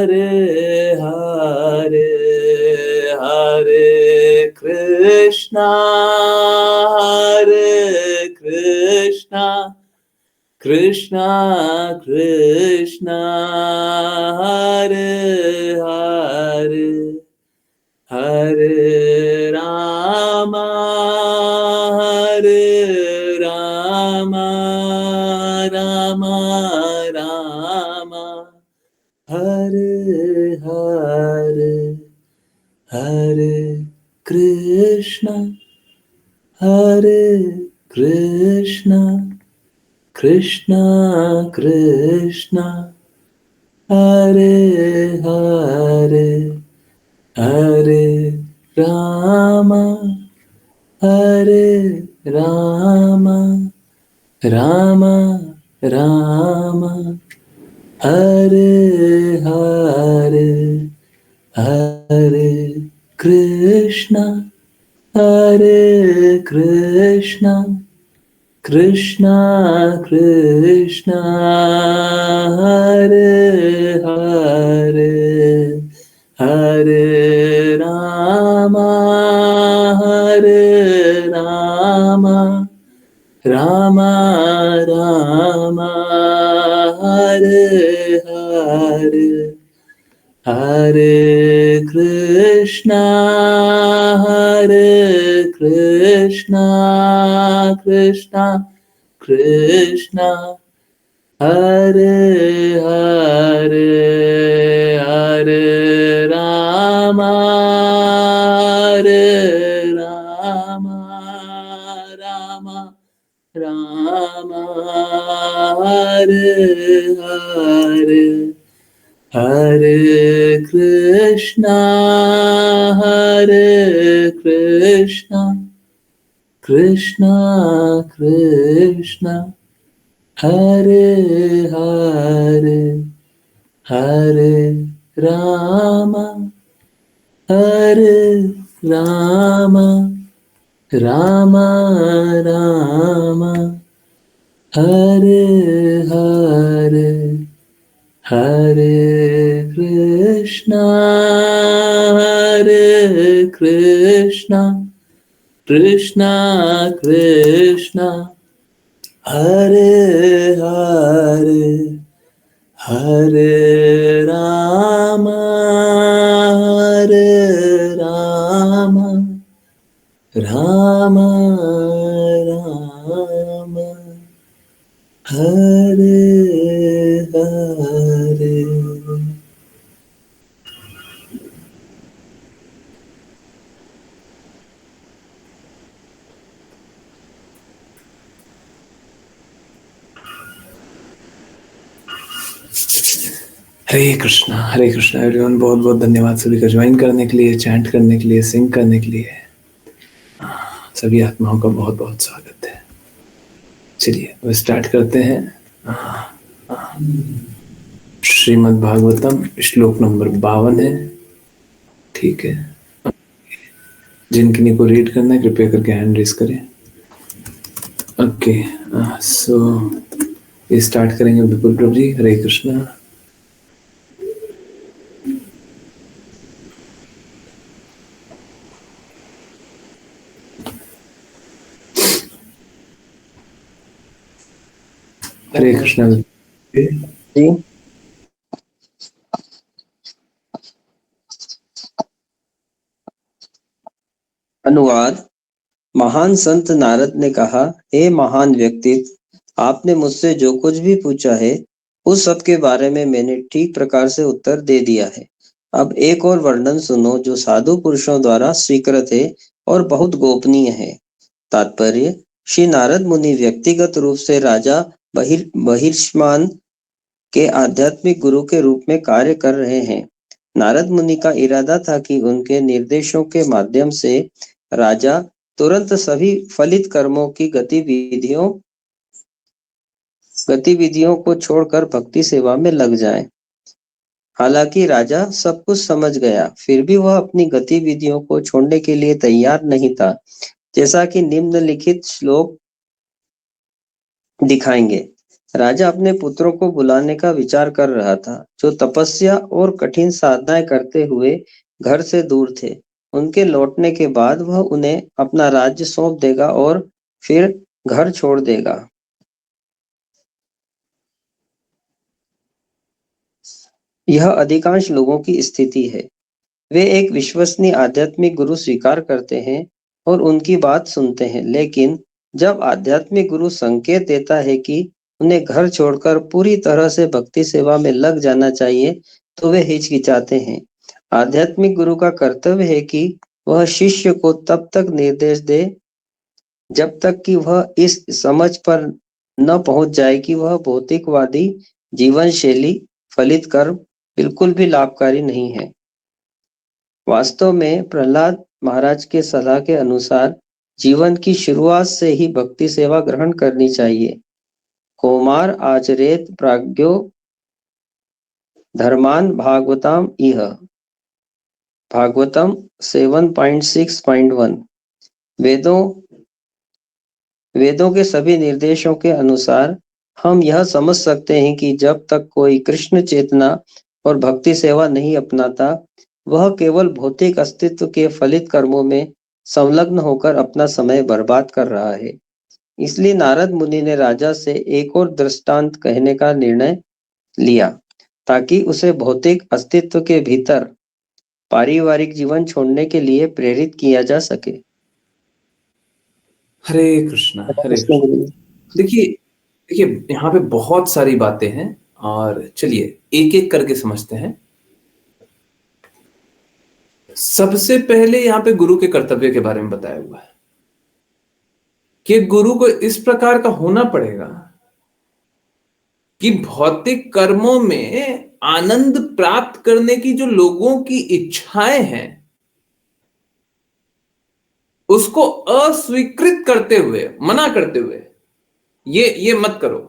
Hare Hare Krishna Krishna Krishna Hare Hare Hare Rama Rama Rama Hare Hare Hare Krishna Krishna Krishna Hare Hare Hare Rama Rama Rama Rama Hare Hare Hare Krishna Krishna Krishna Hare Hare Hare Rama Rama Rama Rama Hare Hare Hare Krishna Krishna Krishna Hare Hare Hare Rama Rama Rama Rama Hare Hare Hare Krishna Krishna Krishna Hare Hare Hare Rama Rama Rama Rama Hare Hare Hare Krishna Krishna Krishna Hare Hare Hare Rama Rama Rama Rama Hare Hare हरे Krishna everyone. बहुत बहुत धन्यवाद सभी का join करने के लिए, chant करने के लिए, सिंग करने के लिए। सभी आत्माओं का बहुत बहुत स्वागत है। चलिए वो स्टार्ट करते हैं। श्रीमद् भागवतम श्लोक नंबर 52 है। ठीक है, जिनकी को रीड करना है कृपया करके हैंड रेस करें। ओके, सो ये स्टार्ट करेंगे विपुल प्रभु जी। हरे कृष्णा। हरे कृष्णा जी। अनुवाद। महान संत नारद ने कहा, हे महान व्यक्तित्व, आपने मुझसे जो कुछ भी पूछा है उस सब के बारे में मैंने ठीक प्रकार से उत्तर दे दिया है। अब एक और वर्णन सुनो जो साधु पुरुषों द्वारा स्वीकृत है और बहुत गोपनीय है। तात्पर्य, श्री नारद मुनि व्यक्तिगत रूप से राजा बहिष्मान के आध्यात्मिक गुरु के रूप में कार्य कर रहे हैं। नारद मुनि का इरादा था कि उनके निर्देशों के माध्यम से राजा तुरंत सभी फलित कर्मों की गतिविधियों को छोड़कर भक्ति सेवा में लग जाए। हालांकि राजा सब कुछ समझ गया, फिर भी वह अपनी गतिविधियों को छोड़ने के लिए तैयार नहीं था, जैसा कि निम्नलिखित श्लोक दिखाएंगे। राजा अपने पुत्रों को बुलाने का विचार कर रहा था, जो तपस्या और कठिन साधनाएं करते हुए घर से दूर थे। उनके लौटने के बाद वह उन्हें अपना राज्य सौंप देगा और फिर घर छोड़ देगा। यह अधिकांश लोगों की स्थिति है। वे एक विश्वसनीय आध्यात्मिक गुरु स्वीकार करते हैं और उनकी बात सुनते हैं, लेकिन जब आध्यात्मिक गुरु संकेत देता है कि उन्हें घर छोड़कर पूरी तरह से भक्ति सेवा में लग जाना चाहिए, तो वे हिचकिचाते हैं। आध्यात्मिक गुरु का कर्तव्य है कि वह शिष्य को तब तक निर्देश दे जब तक कि वह इस समझ पर न पहुंच जाए कि वह भौतिकवादी जीवन शैली फलित कर्म बिल्कुल भी लाभकारी नहीं है। वास्तव में प्रहलाद महाराज के सलाह के अनुसार जीवन की शुरुआत से ही भक्ति सेवा ग्रहण करनी चाहिए। कौमार आचरेत प्राज्ञो धर्मान भागवताम इह। भागवतम 7.6.1। वेदों वेदों के सभी निर्देशों के अनुसार हम यह समझ सकते हैं कि जब तक कोई कृष्ण चेतना और भक्ति सेवा नहीं अपनाता, वह केवल भौतिक अस्तित्व के फलित कर्मों में संलग्न होकर अपना समय बर्बाद कर रहा है। इसलिए नारद मुनि ने राजा से एक और दृष्टांत कहने का निर्णय लिया, ताकि उसे भौतिक अस्तित्व के भीतर पारिवारिक जीवन छोड़ने के लिए प्रेरित किया जा सके। हरे कृष्णा, हरे कृष्णा। देखिए देखिए, यहाँ पे बहुत सारी बातें हैं और चलिए एक एक करके समझते हैं। सबसे पहले यहाँ पे गुरु के कर्तव्य के बारे में बताया हुआ है कि गुरु को इस प्रकार का होना पड़ेगा कि भौतिक कर्मों में आनंद प्राप्त करने की जो लोगों की इच्छाएं हैं, उसको अस्वीकृत करते हुए, मना करते हुए, ये मत करो,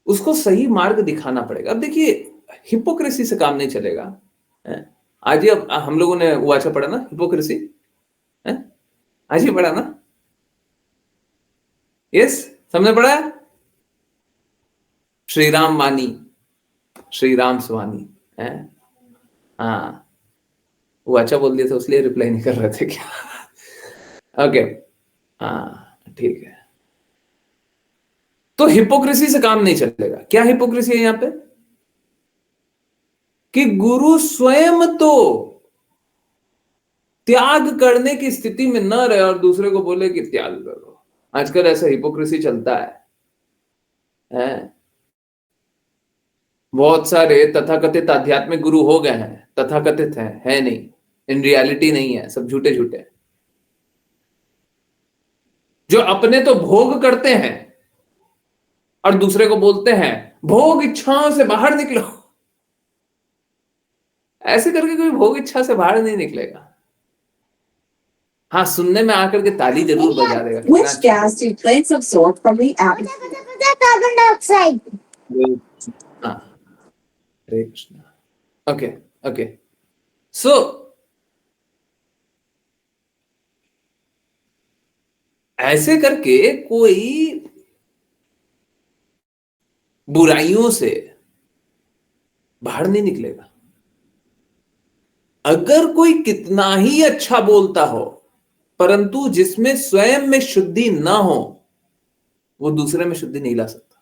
उसको सही मार्ग दिखाना पड़ेगा। अब देखिए, हिपोक्रेसी से काम नहीं चलेगा। आज ही अब हम लोगों ने वो अच्छा पढ़ा ना, हिपोक्रेसी, आज ही पढ़ा ना? यस, सबने पढ़ा है। श्री राम वानी, श्री राम स्वामी है। हाँ, वो अच्छा बोल दिया था इसलिए रिप्लाई नहीं कर रहे थे क्या? ओके, हाँ ठीक है। तो हिपोक्रेसी से काम नहीं चलेगा। क्या हिपोक्रेसी है यहां पे? कि गुरु स्वयं तो त्याग करने की स्थिति में न रहे और दूसरे को बोले कि त्याग करो। आजकल ऐसा हिपोक्रेसी चलता है? बहुत सारे तथाकथित आध्यात्मिक गुरु हो गए हैं, तथाकथित है नहीं, इन रियलिटी नहीं है, सब झूठे झूठे, जो अपने तो भोग करते हैं और दूसरे को बोलते हैं भोग इच्छाओं से बाहर निकलो। ऐसे करके कोई भोग इच्छा से बाहर नहीं निकलेगा। हाँ, सुनने में आकर के ताली जरूर बजा देगा। Which gas do planes absorb from the atmosphere? Carbon dioxide. हाँ, हरे कृष्णा। ओके ओके, सो ऐसे करके कोई बुराइयों से बाहर नहीं निकलेगा। अगर कोई कितना ही अच्छा बोलता हो, परंतु जिसमें स्वयं में शुद्धि ना हो, वो दूसरे में शुद्धि नहीं ला सकता।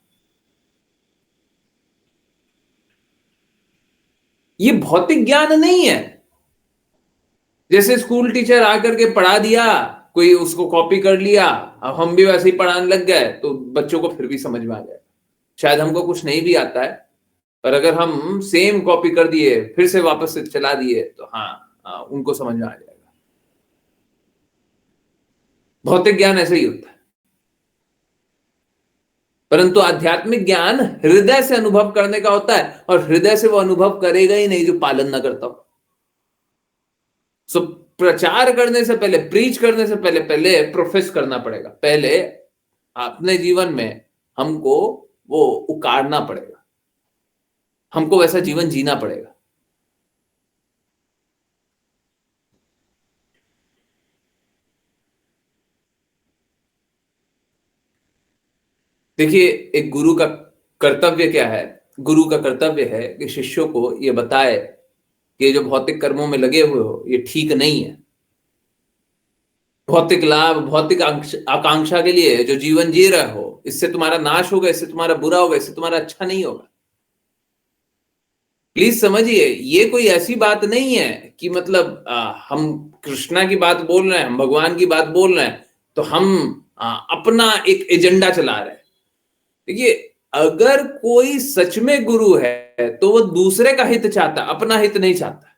ये भौतिक ज्ञान नहीं है। जैसे स्कूल टीचर आकर के पढ़ा दिया, कोई उसको कॉपी कर लिया, अब हम भी वैसे ही पढ़ाने लग गए, तो बच्चों को फिर भी समझ में आ जाए। शायद हमको कुछ नहीं भी आता है, पर अगर हम सेम कॉपी कर दिए, फिर से वापस से चला दिए, तो हाँ, उनको समझ में आ जाएगा। भौतिक ज्ञान ऐसे ही होता है, परंतु आध्यात्मिक ज्ञान हृदय से अनुभव करने का होता है, और हृदय से वो अनुभव करेगा ही नहीं जो पालन ना करता हो। सो प्रचार करने से पहले, प्रीच करने से पहले पहले प्रोफेस करना पड़ेगा। पहले अपने जीवन में हमको वो उकारना पड़ेगा, हमको वैसा जीवन जीना पड़ेगा। देखिए, एक गुरु का कर्तव्य क्या है? गुरु का कर्तव्य है कि शिष्यों को ये बताए कि जो भौतिक कर्मों में लगे हुए हो ये ठीक नहीं है। भौतिक लाभ, भौतिक आकांक्षा के लिए जो जीवन जी रहे हो, इससे तुम्हारा नाश होगा, इससे तुम्हारा बुरा होगा, इससे तुम्हारा अच्छा नहीं होगा। प्लीज समझिए, ये कोई ऐसी बात नहीं है कि मतलब हम कृष्णा की बात बोल रहे हैं, हम भगवान की बात बोल रहे हैं तो हम अपना एक एजेंडा चला रहे हैं। देखिए, अगर कोई सच में गुरु है तो वो दूसरे का हित चाहता, अपना हित नहीं चाहता।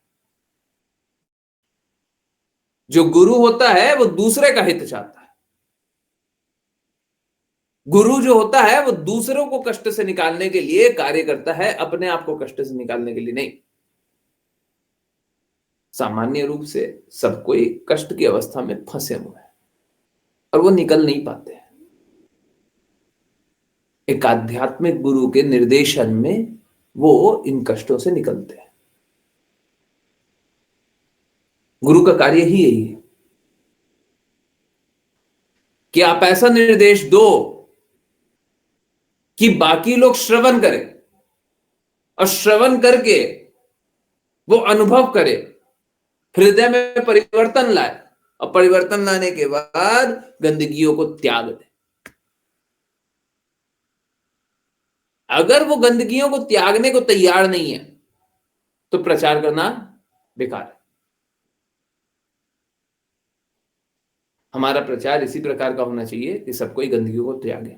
जो गुरु होता है वो दूसरे का हित चाहता है। गुरु जो होता है वो दूसरों को कष्ट से निकालने के लिए कार्य करता है, अपने आप को कष्ट से निकालने के लिए नहीं। सामान्य रूप से सब कोई कष्ट की अवस्था में फंसे हुए हैं और वो निकल नहीं पाते हैं। एक आध्यात्मिक गुरु के निर्देशन में वो इन कष्टों से निकलते हैं। गुरु का कार्य ही यही है कि आप ऐसा निर्देश दो कि बाकी लोग श्रवण करें और श्रवण करके वो अनुभव करे, हृदय में परिवर्तन लाए और परिवर्तन लाने के बाद गंदगियों को त्याग दे। अगर वो गंदगियों को त्यागने को तैयार नहीं है तो प्रचार करना बेकार है। हमारा प्रचार इसी प्रकार का होना चाहिए कि सब कोई गंदगियों को त्यागे।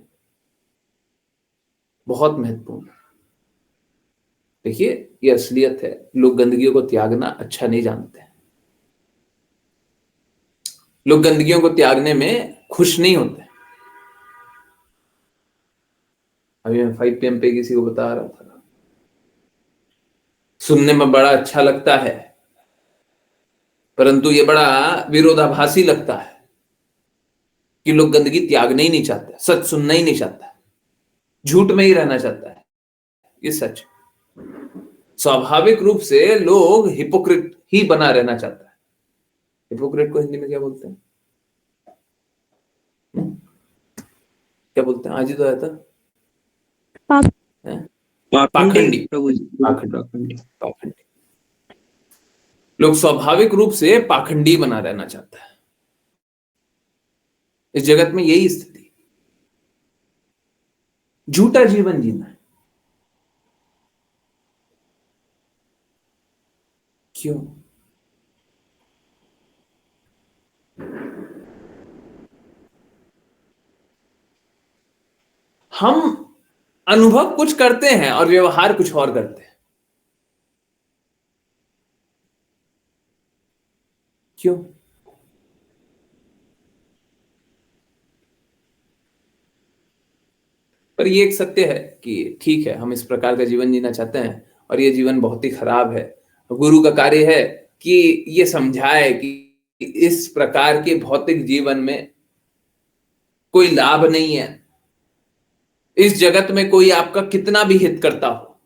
बहुत महत्वपूर्ण। देखिए, ये असलियत है, लोग गंदगियों को त्यागना अच्छा नहीं जानते। लोग गंदगियों को त्यागने में खुश नहीं होते। अभी मैं 5 PM पे किसी को बता रहा था, सुनने में बड़ा अच्छा लगता है परंतु ये बड़ा विरोधाभासी लगता है कि लोग गंदगी त्यागना ही नहीं चाहते, सच सुनना ही नहीं चाहता, झूठ में ही रहना चाहता है। ये सच। स्वाभाविक रूप से लोग हिपोक्रेट ही बना रहना चाहता है। हिपोक्रेट को हिंदी में क्या बोलते हैं? क्या बोलते हैं? आज ही तो आया था, पाखंडी। पाखंडी। लोग स्वाभाविक रूप से पाखंडी बना रहना चाहता है। इस जगत में यही स्थिति, झूठा जीवन जीना है। क्यों? हम अनुभव कुछ करते हैं और व्यवहार कुछ और करते हैं। क्यों? पर ये एक सत्य है कि ठीक है, हम इस प्रकार का जीवन जीना चाहते हैं और ये जीवन बहुत ही खराब है। गुरु का कार्य है कि ये समझाए कि इस प्रकार के भौतिक जीवन में कोई लाभ नहीं है। इस जगत में कोई आपका कितना भी हित करता हो,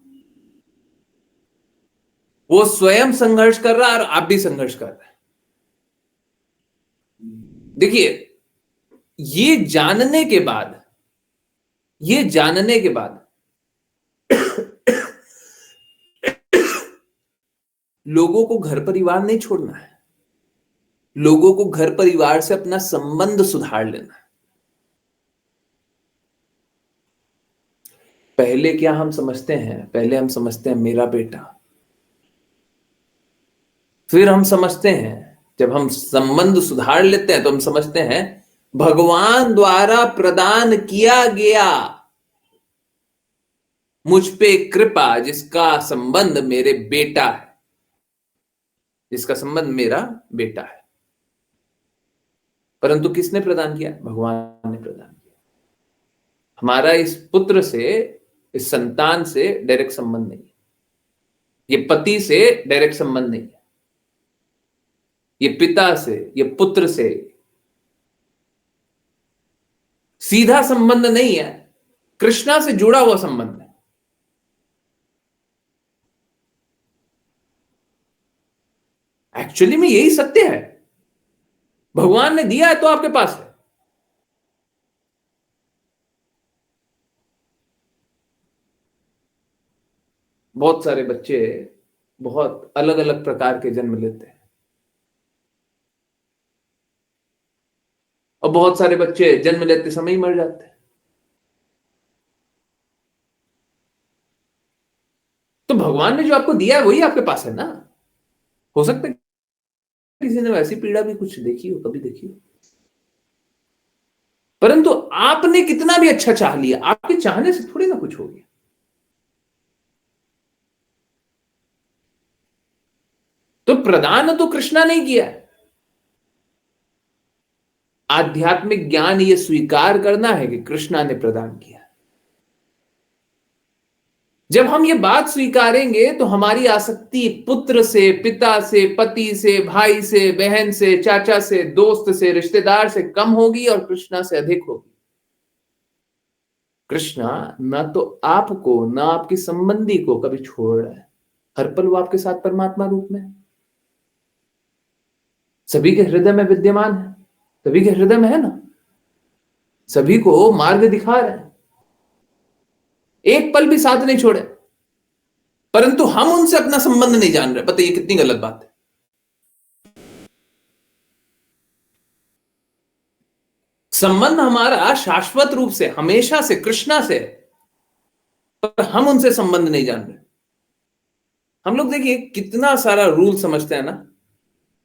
वो स्वयं संघर्ष कर रहा है और आप भी संघर्ष कर रहे हैं। देखिए, ये जानने के बाद लोगों को घर परिवार नहीं छोड़ना है। लोगों को घर परिवार से अपना संबंध सुधार लेना है। पहले क्या हम समझते हैं? पहले हम समझते हैं मेरा बेटा, फिर हम समझते हैं, जब हम संबंध सुधार लेते हैं तो हम समझते हैं भगवान द्वारा प्रदान किया गया मुझ पे कृपा, जिसका संबंध मेरे बेटा है, जिसका संबंध मेरा बेटा है। परंतु किसने प्रदान किया? भगवान ने प्रदान किया। हमारा इस पुत्र से, इस संतान से डायरेक्ट संबंध नहीं है। ये पति से डायरेक्ट संबंध नहीं है। ये पिता से, ये पुत्र से सीधा संबंध नहीं है, कृष्णा से जुड़ा हुआ संबंध है। एक्चुअली में यही सत्य है। भगवान ने दिया है तो आपके पास है। बहुत सारे बच्चे बहुत अलग अलग प्रकार के जन्म लेते हैं, और बहुत सारे बच्चे जन्म लेते समय ही मर जाते हैं। तो भगवान ने जो आपको दिया है वही आपके पास है ना। हो सकता है किसी ने वैसी पीड़ा भी कुछ देखी हो, कभी देखी हो, परंतु आपने कितना भी अच्छा चाह लिया, आपके चाहने से थोड़ी ना कुछ हो गया। तो प्रदान तो कृष्णा ने किया है। आध्यात्मिक ज्ञान ये स्वीकार करना है कि कृष्णा ने प्रदान किया। जब हम ये बात स्वीकारेंगे तो हमारी आसक्ति पुत्र से, पिता से, पति से, भाई से, बहन से, चाचा से, दोस्त से, रिश्तेदार से कम होगी और कृष्णा से अधिक होगी। कृष्णा ना तो आपको ना आपके संबंधी को कभी छोड़ रहा है, हर पल वो आपके साथ परमात्मा रूप में सभी के हृदय में विद्यमान है, सभी के हृदय में है ना, सभी को मार्ग दिखा रहे हैं, एक पल भी साथ नहीं छोड़े, परंतु हम उनसे अपना संबंध नहीं जान रहे। पता ये कितनी गलत बात है। संबंध हमारा शाश्वत रूप से हमेशा से कृष्णा से, पर हम उनसे संबंध नहीं जान रहे। हम लोग देखिए कितना सारा रूल समझते हैं ना।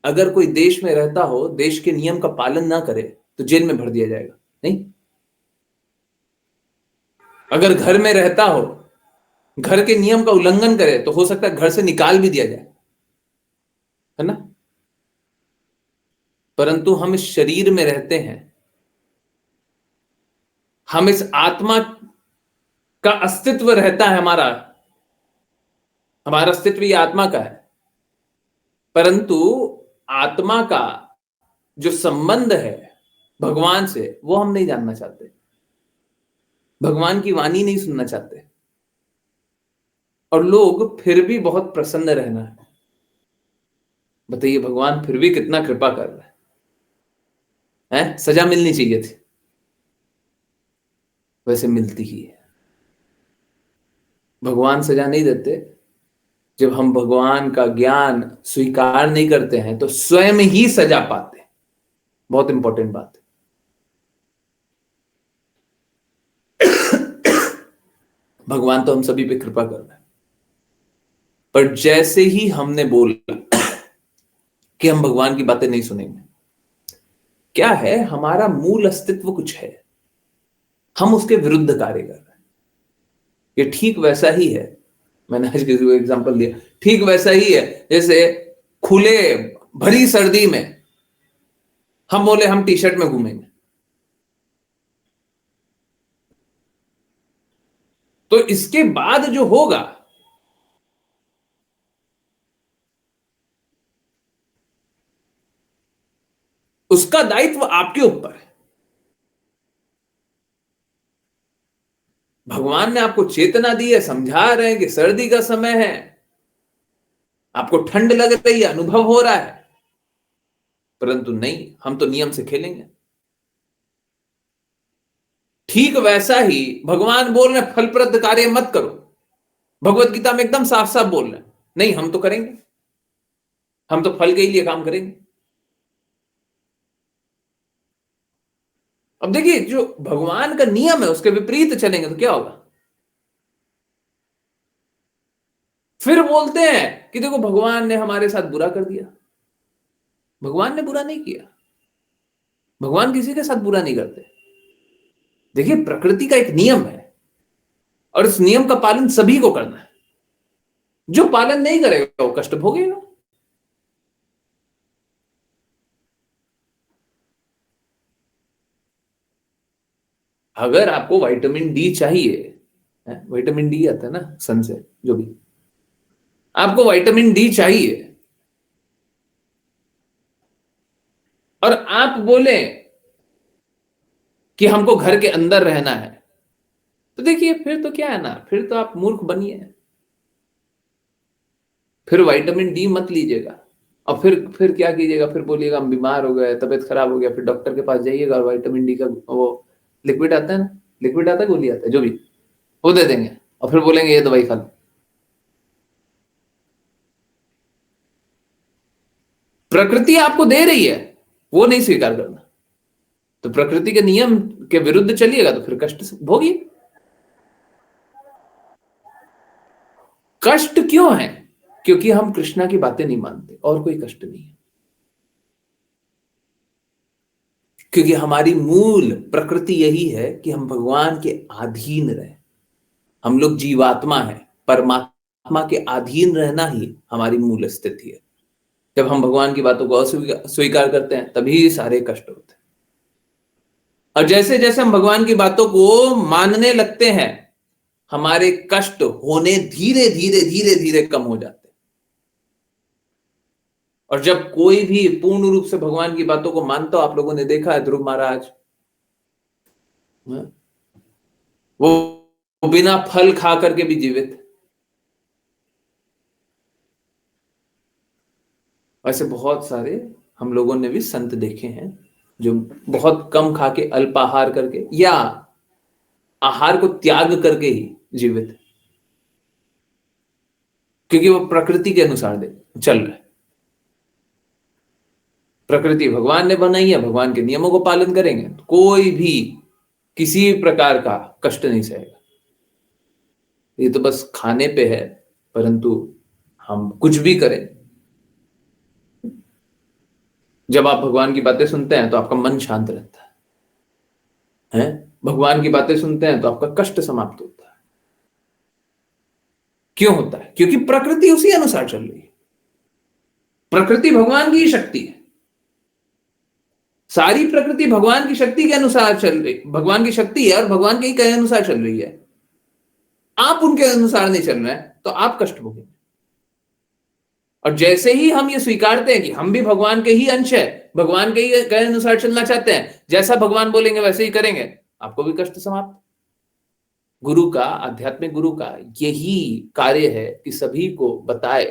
अगर कोई देश में रहता हो, देश के नियम का पालन ना करे तो जेल में भर दिया जाएगा, नहीं? अगर घर में रहता हो, घर के नियम का उल्लंघन करे तो हो सकता है घर से निकाल भी दिया जाए, है ना? परंतु हम इस शरीर में रहते हैं, हम इस आत्मा का अस्तित्व रहता है, हमारा अस्तित्व ये आत्मा का है, परंतु आत्मा का जो संबंध है भगवान से वो हम नहीं जानना चाहते, भगवान की वाणी नहीं सुनना चाहते, और लोग फिर भी बहुत प्रसन्न रहना है। बताइए भगवान फिर भी कितना कृपा कर रहा है? सजा मिलनी चाहिए थी, वैसे मिलती ही है। भगवान सजा नहीं देते। जब हम भगवान का ज्ञान स्वीकार नहीं करते हैं तो स्वयं ही सजा पाते हैं। बहुत इंपॉर्टेंट बात है। भगवान तो हम सभी पे कृपा कर रहे हैं, पर जैसे ही हमने बोला कि हम भगवान की बातें नहीं सुनेंगे, क्या है हमारा मूल अस्तित्व कुछ है, हम उसके विरुद्ध कार्य कर रहे हैं। ये ठीक वैसा ही है, मैंने आज किसी को एग्जांपल दिया, ठीक वैसा ही है जैसे खुले भरी सर्दी में हम बोले हम टी शर्ट में घूमेंगे, तो इसके बाद जो होगा उसका दायित्व आपके ऊपर है। भगवान ने आपको चेतना दी है, समझा रहे हैं कि सर्दी का समय है, आपको ठंड लग रही है, अनुभव हो रहा है, परंतु नहीं, हम तो नियम से खेलेंगे। ठीक वैसा ही भगवान बोल रहे फलप्रद कार्य मत करो, भगवत गीता में एकदम साफ साफ बोल रहे हैं, नहीं हम तो करेंगे, हम तो फल के लिए काम करेंगे। अब देखिए जो भगवान का नियम है उसके विपरीत चलेंगे तो क्या होगा? फिर बोलते हैं कि देखो भगवान ने हमारे साथ बुरा कर दिया। भगवान ने बुरा नहीं किया, भगवान किसी के साथ बुरा नहीं करते। देखिए प्रकृति का एक नियम है और इस नियम का पालन सभी को करना है, जो पालन नहीं करेगा वो कष्ट भोगेगा। अगर आपको विटामिन डी चाहिए, विटामिन डी आता है ना सन से, जो भी आपको विटामिन डी चाहिए और आप बोले कि हमको घर के अंदर रहना है, तो देखिए फिर तो क्या है ना, फिर तो आप मूर्ख बनिए, फिर विटामिन डी मत लीजिएगा और फिर क्या कीजिएगा, फिर बोलिएगा हम बीमार हो गए, तबीयत खराब हो गया, फिर डॉक्टर के पास जाइएगा और विटामिन डी का वो लिक्विड आता है ना, लिक्विड आता है, गोली आता है, जो भी वो दे देंगे और फिर बोलेंगे ये दवाई खा लो। प्रकृति आपको दे रही है, वो नहीं स्वीकार करना, तो प्रकृति के नियम के विरुद्ध चलिएगा तो फिर कष्ट भोगिए। कष्ट क्यों है? क्योंकि हम कृष्णा की बातें नहीं मानते, और कोई कष्ट नहीं है। क्योंकि हमारी मूल प्रकृति यही है कि हम भगवान के अधीन रहे। हम लोग जीवात्मा है, परमात्मा के अधीन रहना ही हमारी मूल स्थिति है। जब हम भगवान की बातों को अस्वीकार करते हैं तभी सारे कष्ट होते हैं। और जैसे जैसे हम भगवान की बातों को मानने लगते हैं, हमारे कष्ट होने धीरे धीरे धीरे धीरे कम हो जाते हैं। और जब कोई भी पूर्ण रूप से भगवान की बातों को मानता हो, आप लोगों ने देखा है ध्रुव महाराज, वो बिना फल खा करके भी जीवित। ऐसे बहुत सारे हम लोगों ने भी संत देखे हैं जो बहुत कम खा के, अल्पाहार करके या आहार को त्याग करके ही जीवित है, क्योंकि वो प्रकृति के अनुसार चल रहे। प्रकृति भगवान ने बनाई है, भगवान के नियमों को पालन करेंगे तो कोई भी किसी प्रकार का कष्ट नहीं सहेगा। ये तो बस खाने पे है, परंतु हम कुछ भी करें, जब आप भगवान की बातें सुनते हैं तो आपका मन शांत रहता है, भगवान की बातें सुनते हैं तो आपका कष्ट समाप्त होता है। क्यों होता है? क्योंकि प्रकृति उसी अनुसार चल रही है। प्रकृति भगवान की शक्ति है, सारी प्रकृति भगवान की शक्ति के अनुसार चल रही, भगवान की शक्ति है और भगवान के ही कहे अनुसार चल रही है। आप उनके अनुसार नहीं चल रहे हैं तो आप कष्ट भोगेंगे। और जैसे ही हम ये स्वीकारते हैं कि हम भी भगवान के ही अंश है, भगवान के ही कहे अनुसार चलना चाहते हैं, जैसा भगवान बोलेंगे वैसे ही करेंगे, आपको भी कष्ट समाप्त। गुरु का, आध्यात्मिक गुरु का यही कार्य है कि सभी को बताए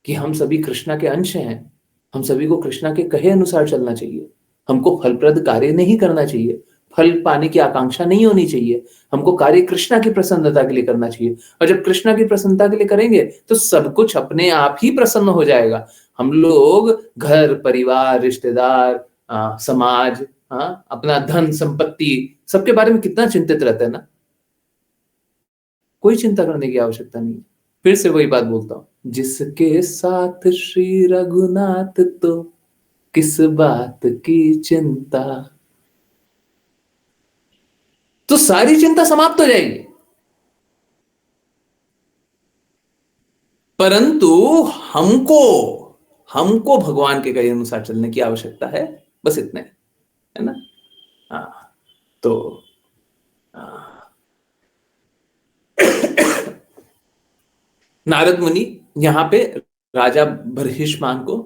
कि हम सभी कृष्णा के अंश हैं, हम सभी को कृष्णा के कहे अनुसार चलना चाहिए। हमको फलप्रद कार्य नहीं करना चाहिए, फल पाने की आकांक्षा नहीं होनी चाहिए। हमको कार्य कृष्णा की प्रसन्नता के लिए करना चाहिए, और जब कृष्णा की प्रसन्नता के लिए करेंगे तो सब कुछ अपने आप ही प्रसन्न हो जाएगा। हम लोग घर परिवार, रिश्तेदार, समाज, अपना धन संपत्ति, सबके बारे में कितना चिंतित रहते हैं ना। कोई चिंता करने की आवश्यकता नहीं है। फिर से वही बात बोलता हूं, जिसके साथ श्री रघुनाथ तो किस बात की चिंता। तो सारी चिंता समाप्त हो जाएगी। परंतु हमको भगवान के कहे अनुसार चलने की आवश्यकता है, बस इतने है ना। तो नारद मुनि यहां पे राजा बर्हिष्मान को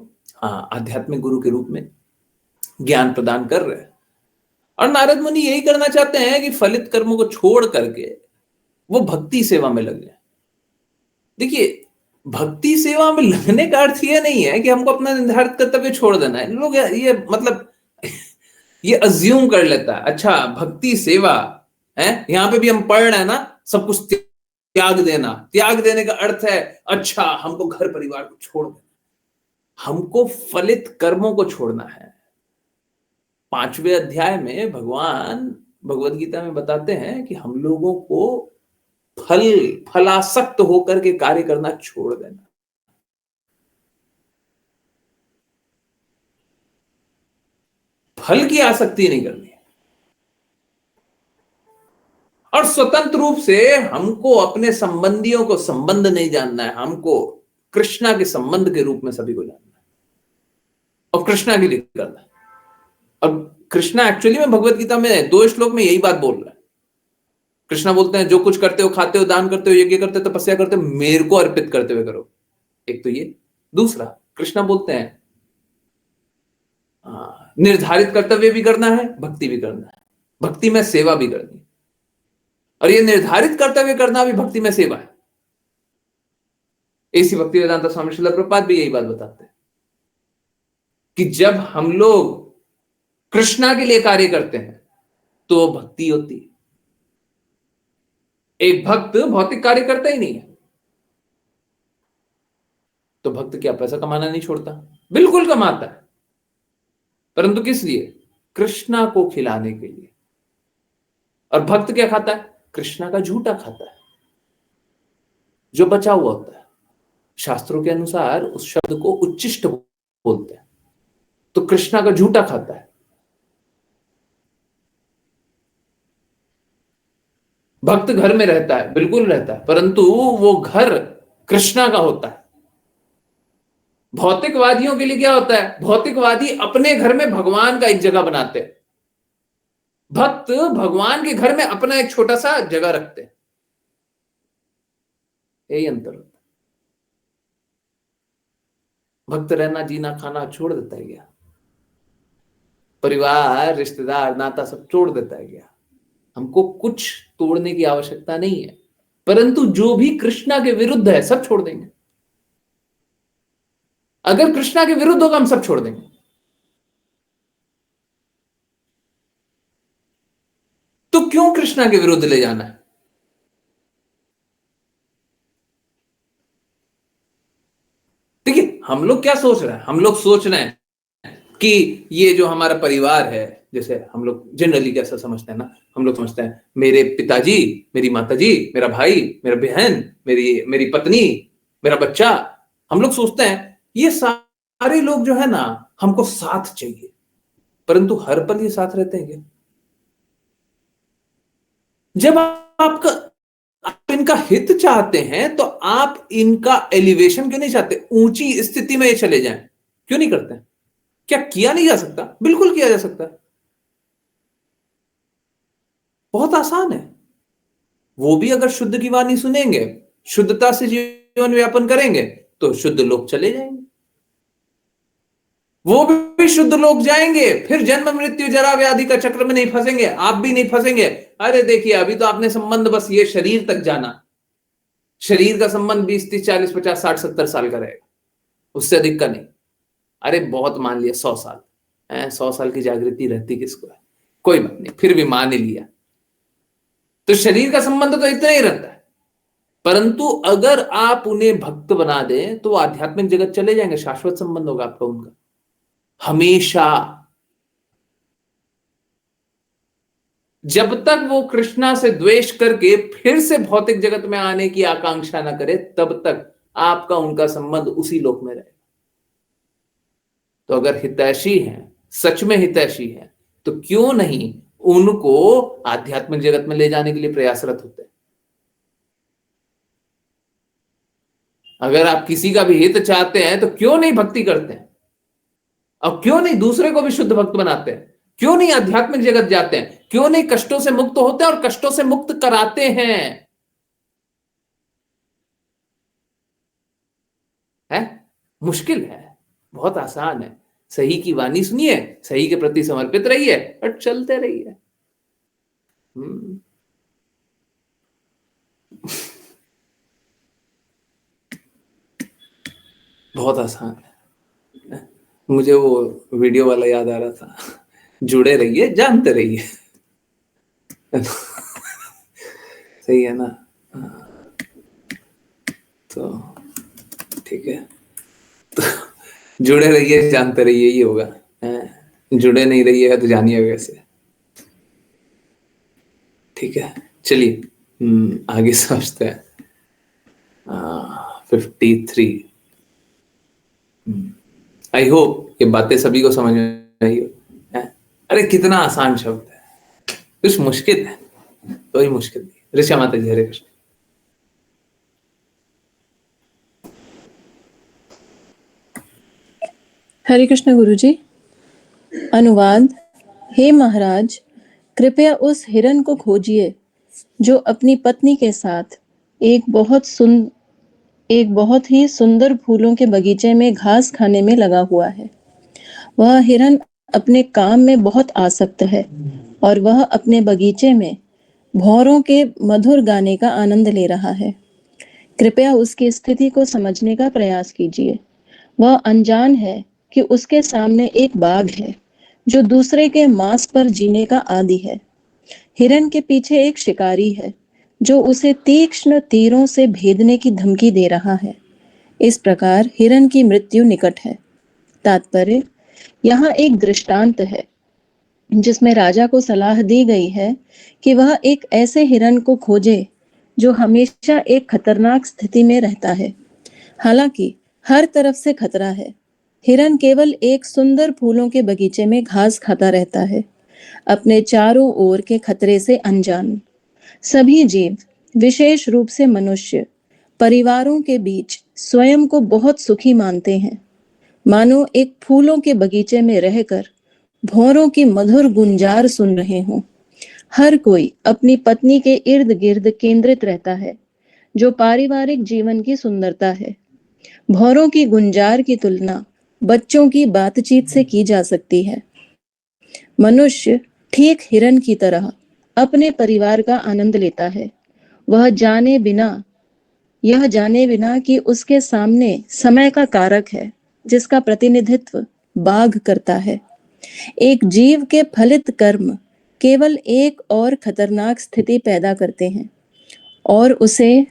आध्यात्मिक गुरु के रूप में ज्ञान प्रदान कर रहे हैं। और नारद मुनि यही करना चाहते हैं कि फलित कर्मों को छोड़ करके वो भक्ति सेवा में लग जाए। देखिए, भक्ति सेवा में लगने का अर्थ ये नहीं है कि हमको अपना निर्धारित कर्तव्य छोड़ देना है। लोग ये मतलब ये अज्यूम कर लेता है, अच्छा भक्ति सेवा है, यहां पे भी हम पढ़ रहे हैं ना, सब कुछ त्याग देना। त्याग देने का अर्थ है अच्छा हमको घर परिवार को छोड़ देना, हमको फलित कर्मों को छोड़ना है। 5वें अध्याय में भगवान भगवत गीता में बताते हैं कि हम लोगों को फलासक्त होकर के कार्य करना छोड़ देना। फल की आसक्ति नहीं करनी है, और स्वतंत्र रूप से हमको अपने संबंधियों को संबंध नहीं जानना है, हमको कृष्णा के संबंध के रूप में सभी को जानना है और कृष्णा के लिए करना है। और कृष्णा एक्चुअली में भगवत गीता में 2 श्लोक में यही बात बोल रहा है। कृष्णा बोलते हैं जो कुछ करते हो, खाते हो, दान करते हो, यज्ञ करते हो, तपस्या करते हो, मेरे को अर्पित करते हुए करो। एक तो ये। दूसरा, कृष्णा बोलते हैं निर्धारित कर्तव्य भी करना है, भक्ति भी करना है, भक्ति में सेवा भी करनी है। और ये निर्धारित कर्तव्य करना भी भक्ति में सेवा है। ऐसी भक्ति वेदांत स्वामी श्रील प्रभुपाद भी यही बात बताते हैं कि जब हम लोग कृष्णा के लिए कार्य करते हैं तो भक्ति होती है। एक भक्त भौतिक कार्य करता ही नहीं है, तो भक्त क्या पैसा कमाना नहीं छोड़ता? बिल्कुल कमाता है, परंतु किस लिए? कृष्णा को खिलाने के लिए। और भक्त क्या खाता है? कृष्णा का झूठा खाता है, जो बचा हुआ होता है। शास्त्रों के अनुसार उस शब्द को उच्चिष्ट बोलते हैं, तो कृष्णा का झूठा खाता है। भक्त घर में रहता है, बिल्कुल रहता है, परंतु वो घर कृष्णा का होता है। भौतिकवादियों के लिए क्या होता है? भौतिकवादी अपने घर में भगवान का एक जगह बनाते हैं, भक्त भगवान के घर में अपना एक छोटा सा जगह रखते हैं। यही अंतर होता है। भक्त रहना जीना खाना छोड़ देता है क्या? परिवार रिश्तेदार नाता सब छोड़ देता है क्या? हमको कुछ तोड़ने की आवश्यकता नहीं है, परंतु जो भी कृष्णा के विरुद्ध है सब छोड़ देंगे। अगर कृष्णा के विरुद्ध होगा हम सब छोड़ देंगे। तो क्यों कृष्णा के विरुद्ध ले जाना है? देखिए हम लोग क्या सोच रहे हैं, हम लोग सोच रहे हैं कि ये जो हमारा परिवार है, जैसे हम लोग जनरली कैसा समझते हैं ना, हम लोग समझते हैं मेरे पिताजी, मेरी माताजी, मेरा भाई, मेरा बहन, मेरी मेरी पत्नी, मेरा बच्चा। हम लोग सोचते हैं ये सारे लोग जो है ना हमको साथ चाहिए, परंतु हर पल ये साथ रहते हैं क्या? जब आपका आप इनका हित चाहते हैं तो आप इनका एलिवेशन क्यों नहीं चाहते? ऊंची स्थिति में ये चले जाएं, क्यों नहीं करते? क्या किया नहीं जा सकता? बिल्कुल किया जा सकता है, बहुत आसान है। वो भी अगर शुद्ध की वाणी सुनेंगे, शुद्धता से जीवन व्यापन करेंगे, तो शुद्ध लोग चले जाएंगे। वो भी शुद्ध लोग जाएंगे, फिर जन्म मृत्यु जरा व्याधि का चक्र में नहीं फंसेंगे, आप भी नहीं फंसेंगे। अरे देखिए अभी तो आपने संबंध बस ये शरीर तक जाना, शरीर का संबंध 20 30 40 50 60 70 साल का रहेगा, उससे अधिक का नहीं। अरे बहुत मान लिया 100 साल, 100 साल की जागृति रहती किसको है? कोई बात नहीं, फिर भी मान ही लिया, तो शरीर का संबंध तो इतना ही रहता है। परंतु अगर आप उन्हें भक्त बना दें तो आध्यात्मिक जगत चले जाएंगे, शाश्वत संबंध होगा आपका उनका हमेशा। जब तक वो कृष्णा से द्वेष करके फिर से भौतिक जगत में आने की आकांक्षा ना करे, तब तक आपका उनका संबंध उसी लोक में रहेगा। तो अगर हितैषी हैं, सच में हितैषी हैं, तो क्यों नहीं उनको आध्यात्मिक जगत में ले जाने के लिए प्रयासरत होते हैं? अगर आप किसी का भी हित चाहते हैं तो क्यों नहीं भक्ति करते हैं? और क्यों नहीं दूसरे को भी शुद्ध भक्त बनाते हैं? क्यों नहीं आध्यात्मिक जगत जाते हैं? क्यों नहीं कष्टों से मुक्त होते हैं और कष्टों से मुक्त कराते हैं? है मुश्किल है, बहुत आसान है। सही की वाणी सुनिए, सही के प्रति समर्पित रहिए और चलते रहिए। बहुत आसान है। मुझे वो वीडियो वाला याद आ रहा था, जुड़े रहिए जानते रहिए। सही है ना? तो ठीक है, तो जुड़े रहिए जानते रहिए, ये होगा। जुड़े नहीं रहिएगा तो जानिए कैसे। ठीक है चलिए आगे समझते हैं। 53। आई होप ये बातें सभी को समझ में आई हो। अरे कितना आसान शब्द है, कुछ मुश्किल है? कोई मुश्किल नहीं। ऋषा माता जी, हरे कृष्ण। हरे कृष्ण गुरुजी। अनुवाद। हे महाराज, कृपया उस हिरन को खोजिए जो अपनी पत्नी के साथ एक बहुत ही सुंदर फूलों के बगीचे में घास खाने में लगा हुआ है। वह हिरन अपने काम में बहुत आसक्त है और वह अपने बगीचे में भौरों के मधुर गाने का आनंद ले रहा है। कृपया उसकी स्थिति को समझने का प्रयास कीजिए। वह अनजान है कि उसके सामने एक बाघ है जो दूसरे के मांस पर जीने का आदी है। हिरन के पीछे एक शिकारी है जो उसे तीक्ष्ण तीरों से भेदने की धमकी दे रहा है। इस प्रकार हिरन की मृत्यु निकट है। तात्पर्य, यहाँ एक दृष्टांत है जिसमें राजा को सलाह दी गई है कि वह एक ऐसे हिरन को खोजे जो हमेशा एक खतरनाक स्थिति में रहता है। हालांकि हर तरफ से खतरा है। हिरन केवल एक सुंदर फूलों के बगीचे में घास खाता रहता है, अपने चारों ओर के खतरे से अनजान। सभी जीव, विशेष रूप से मनुष्य, परिवारों के बीच स्वयं को बहुत सुखी मानते हैं, मानो एक फूलों के बगीचे में रहकर भौरों की मधुर गुंजार सुन रहे हों। हर कोई अपनी पत्नी के इर्द गिर्द केंद्रित रहता है, जो पारिवारिक जीवन की सुंदरता है। भौरों की गुंजार की तुलना बच्चों की बातचीत से की जा सकती है। मनुष्य ठीक हिरन की तरह अपने परिवार का आनंद लेता है, वह यह जाने बिना कि उसके सामने समय का कारक है जिसका प्रतिनिधित्व बाघ करता है। एक जीव के फलित कर्म केवल एक और खतरनाक स्थिति पैदा करते हैं और उसे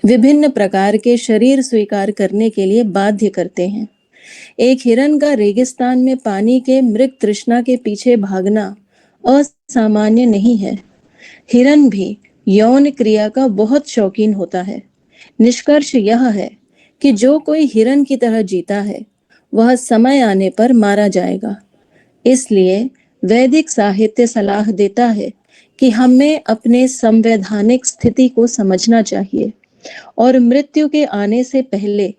विभिन्न प्रकार के शरीर स्वीकार करने के लिए बाध्य करते हैं। एक हिरन का रेगिस्तान में पानी के मृग तृष्णा के पीछे भागना असामान्य नहीं है। हिरन भी यौन क्रिया का बहुत शौकीन होता है। निष्कर्ष यह है कि जो कोई हिरन की तरह जीता है, वह समय आने पर मारा जाएगा। इसलिए वैदिक साहित्य सलाह देता है कि हमें अपने संवैधानिक स्थिति को समझना चाहिए और मृत्यु के आने से पहले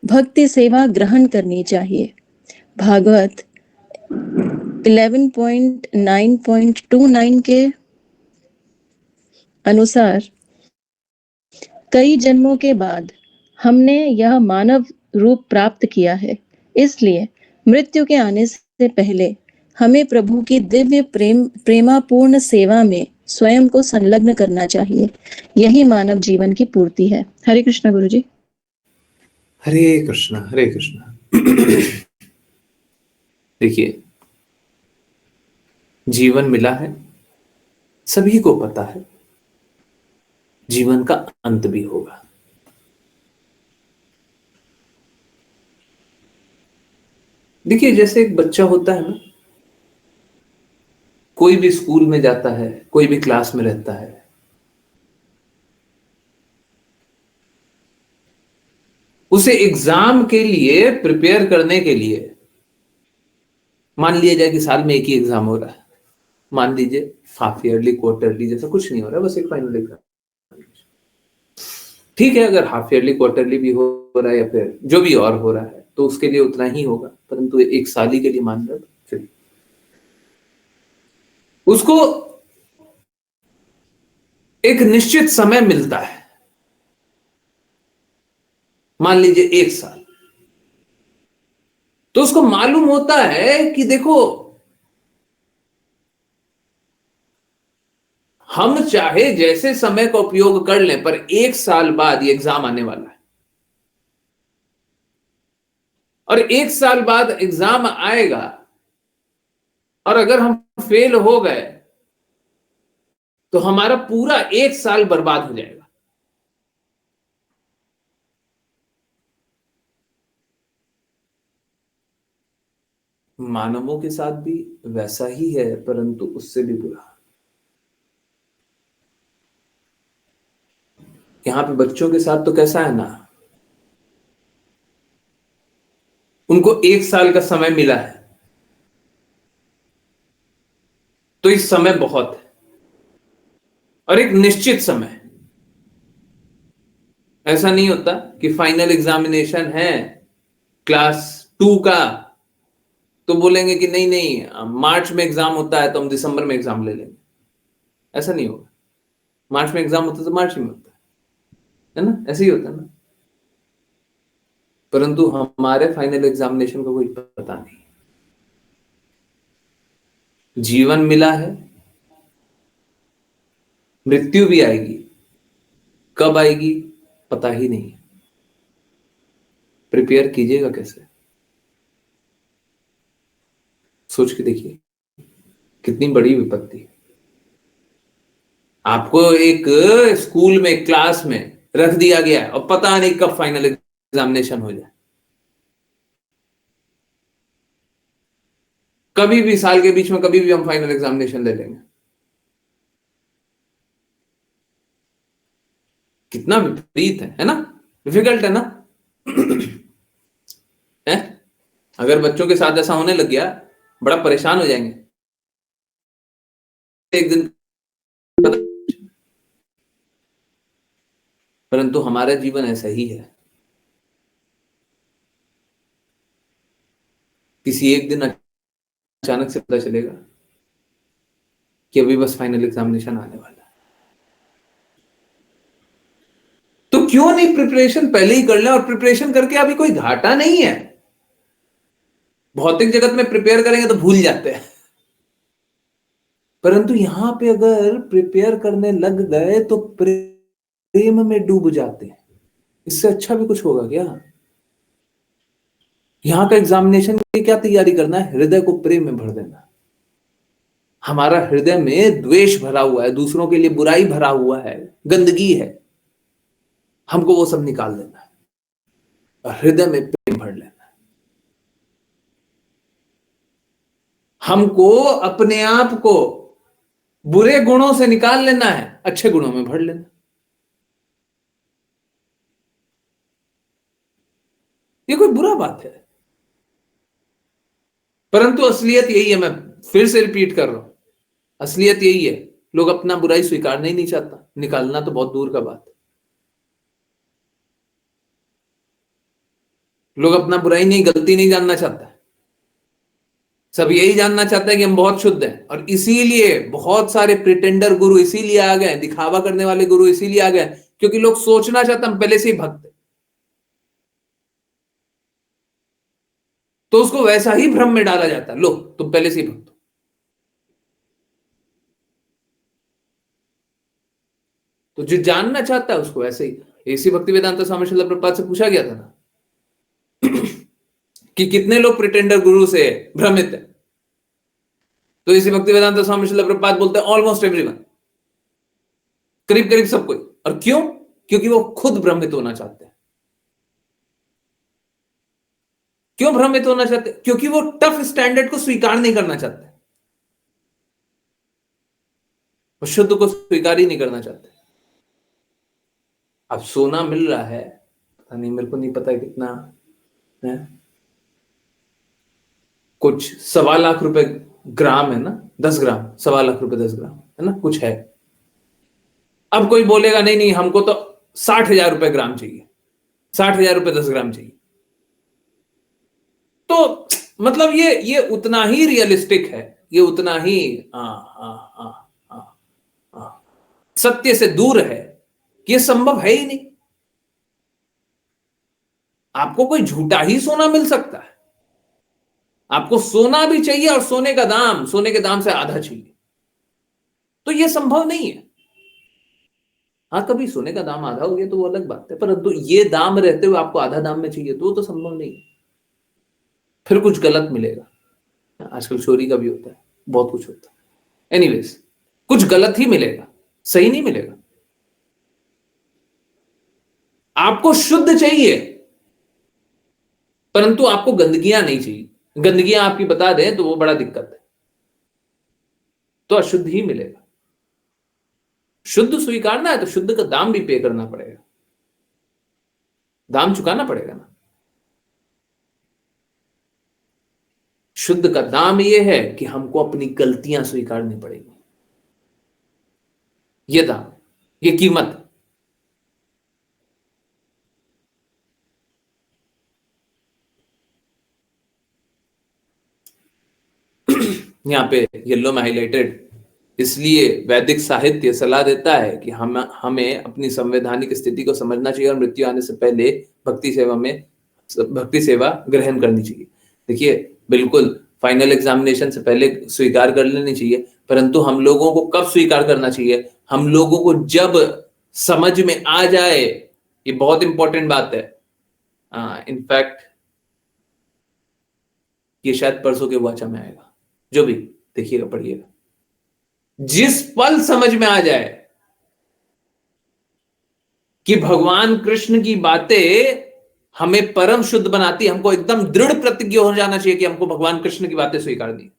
भक्ति सेवा ग्रहण करनी चाहिए। भागवत 11.9.29 के अनुसार कई जन्मों के बाद हमने यह मानव रूप प्राप्त किया है, इसलिए मृत्यु के आने से पहले हमें प्रभु की दिव्य प्रेमापूर्ण सेवा में स्वयं को संलग्न करना चाहिए। यही मानव जीवन की पूर्ति है। हरे कृष्णा गुरु जी। हरे कृष्णा, हरे कृष्णा। देखिए, जीवन मिला है, सभी को पता है जीवन का अंत भी होगा। देखिए, जैसे एक बच्चा होता है ना, कोई भी स्कूल में जाता है, कोई भी क्लास में रहता है, उसे एग्जाम के लिए प्रिपेयर करने के लिए, मान लिया जाए कि साल में एक ही एग्जाम हो रहा है, मान लीजिए हाफ ईयरली, क्वार्टरली, जैसा कुछ नहीं हो रहा है, बस एक फाइनल एग्जाम। ठीक है, अगर हाफ ईयरली, क्वार्टरली भी हो रहा है या फिर जो भी और हो रहा है, तो उसके लिए उतना ही होगा, परंतु एक साल ही के लिए मान रहे, फिर उसको एक निश्चित समय मिलता है, मान लीजिए एक साल। तो उसको मालूम होता है कि देखो, हम चाहे जैसे समय का उपयोग कर लें, पर एक साल बाद ये एग्जाम आने वाला है, और एक साल बाद एग्जाम आएगा, और अगर हम फेल हो गए तो हमारा पूरा एक साल बर्बाद हो जाएगा। मानवों के साथ भी वैसा ही है, परंतु उससे भी बुरा। यहां पे बच्चों के साथ तो कैसा है ना, उनको एक साल का समय मिला है, तो इस समय बहुत है, और एक निश्चित समय। ऐसा नहीं होता कि फाइनल एग्जामिनेशन है क्लास 2 का, तो बोलेंगे कि नहीं नहीं, मार्च में एग्जाम होता है तो हम दिसंबर में एग्जाम ले लेंगे। ऐसा नहीं होगा। मार्च में एग्जाम होता है तो मार्च में होता है ना, ऐसे ही होता है ना। परंतु हमारे फाइनल एग्जामिनेशन का कोई पता नहीं। जीवन मिला है, मृत्यु भी आएगी, कब आएगी पता ही नहीं। प्रिपेयर कीजिएगा कैसे, सोच के देखिए, कितनी बड़ी विपत्ति है। आपको एक स्कूल में, क्लास में रख दिया गया है और पता नहीं कब फाइनल एग्जामिनेशन हो जाए। कभी भी साल के बीच में कभी भी हम फाइनल एग्जामिनेशन ले लेंगे। कितना विपरीत है ना, डिफिकल्ट है ना। है? अगर बच्चों के साथ ऐसा होने लग गया बड़ा परेशान हो जाएंगे एक दिन। परंतु हमारा जीवन ऐसा ही है। किसी एक दिन अचानक से पता चलेगा कि अभी बस फाइनल एग्जामिनेशन आने वाला है। तो क्यों नहीं प्रिपरेशन पहले ही कर लें, और प्रिपरेशन करके अभी कोई घाटा नहीं है। भौतिक जगत में प्रिपेयर करेंगे तो भूल जाते हैं, परंतु यहां पे अगर प्रिपेयर करने लग गए तो प्रेम में डूब जाते हैं। इससे अच्छा भी कुछ होगा क्या? यहां का एग्जामिनेशन की क्या तैयारी करना है? हृदय को प्रेम में भर देना। हमारा हृदय में द्वेष भरा हुआ है, दूसरों के लिए बुराई भरा हुआ है, गंदगी है, हमको वो सब निकाल देना है और हृदय में प्रेम भर लेना है। हमको अपने आप को बुरे गुणों से निकाल लेना है, अच्छे गुणों में भर लेना। ये कोई बुरा बात है, परंतु असलियत यही है। मैं फिर से रिपीट कर रहा हूं, असलियत यही है। लोग अपना बुराई स्वीकारना ही नहीं चाहता, निकालना तो बहुत दूर का बात है। लोग अपना बुराई नहीं, गलती नहीं जानना चाहता। सब यही जानना चाहता है कि हम बहुत शुद्ध हैं, और इसीलिए बहुत सारे प्रिटेंडर गुरु इसीलिए आ गए, दिखावा करने वाले गुरु इसीलिए आ गए, क्योंकि लोग सोचना चाहते हम पहले से ही भक्त हैं। तो उसको वैसा ही भ्रम में डाला जाता है, लो तुम पहले से ही भक्त हो। तो जो जानना चाहता है उसको ऐसे ही। इसी भक्ति वेदांत स्वामी श्रील प्रभुपाद से पूछा गया था ना कि कितने लोग प्रिटेंडर गुरु से भ्रमित है, तो इसी भक्ति वेदांत स्वामी श्रील प्रभुपाद बोलते हैं ऑलमोस्ट एवरीवन, करीब करीब सब कोई। और क्यों? क्योंकि वो खुद भ्रमित होना चाहते हैं। क्यों भ्रमित होना चाहते? क्योंकि वो टफ स्टैंडर्ड को स्वीकार नहीं करना चाहते, वो शुद्ध को स्वीकार ही नहीं करना चाहते। अब सोना मिल रहा है, पता नहीं, मेरे को नहीं पता कितना है, कुछ 1.25 लाख रुपए ग्राम है ना, 10 ग्राम, 1.25 लाख रुपए 10 ग्राम है ना, कुछ है। अब कोई बोलेगा नहीं नहीं हमको तो 60,000 रुपए ग्राम चाहिए, 60,000 रुपए 10 ग्राम चाहिए। तो मतलब ये उतना ही रियलिस्टिक है, ये उतना ही सत्य से दूर है कि ये संभव है ही नहीं। आपको कोई झूठा ही सोना मिल सकता है, आपको सोना भी चाहिए और सोने के दाम से आधा चाहिए, तो ये संभव नहीं है। हाँ, कभी सोने का दाम आधा हो गया तो वो अलग बात है, परंतु ये दाम रहते हुए आपको आधा दाम में चाहिए तो वो तो संभव नहीं है। फिर कुछ गलत मिलेगा। आजकल चोरी का भी होता है, बहुत कुछ होता है। एनीवेज, कुछ गलत ही मिलेगा, सही नहीं मिलेगा। आपको शुद्ध चाहिए, परंतु आपको गंदगियां नहीं चाहिए। गंदगियां आपकी बता दें तो वो बड़ा दिक्कत है, तो अशुद्ध ही मिलेगा। शुद्ध स्वीकारना है तो शुद्ध का दाम भी पे करना पड़ेगा, दाम चुकाना पड़ेगा ना। शुद्ध का दाम यह है कि हमको अपनी गलतियां स्वीकारनी पड़ेगी, ये दाम, ये कीमत। यहां पे येलो में हाईलाइटेड, इसलिए वैदिक साहित्य सलाह देता है कि हमें अपनी संवैधानिक स्थिति को समझना चाहिए और मृत्यु आने से पहले भक्ति सेवा ग्रहण करनी चाहिए। देखिए, बिल्कुल फाइनल एग्जामिनेशन से पहले स्वीकार कर लेनी चाहिए, परंतु हम लोगों को कब स्वीकार करना चाहिए? हम लोगों को जब समझ में आ जाए। ये बहुत इंपॉर्टेंट बात है। इनफैक्ट ये शायद परसों के वाचा में आएगा, जो भी देखिएगा, पढ़िएगा। जिस पल समझ में आ जाए कि भगवान कृष्ण की बातें हमें परम शुद्ध बनाती, हमको एकदम दृढ़ प्रतिज्ञ हो जाना चाहिए कि हमको भगवान कृष्ण की बातें स्वीकारनी।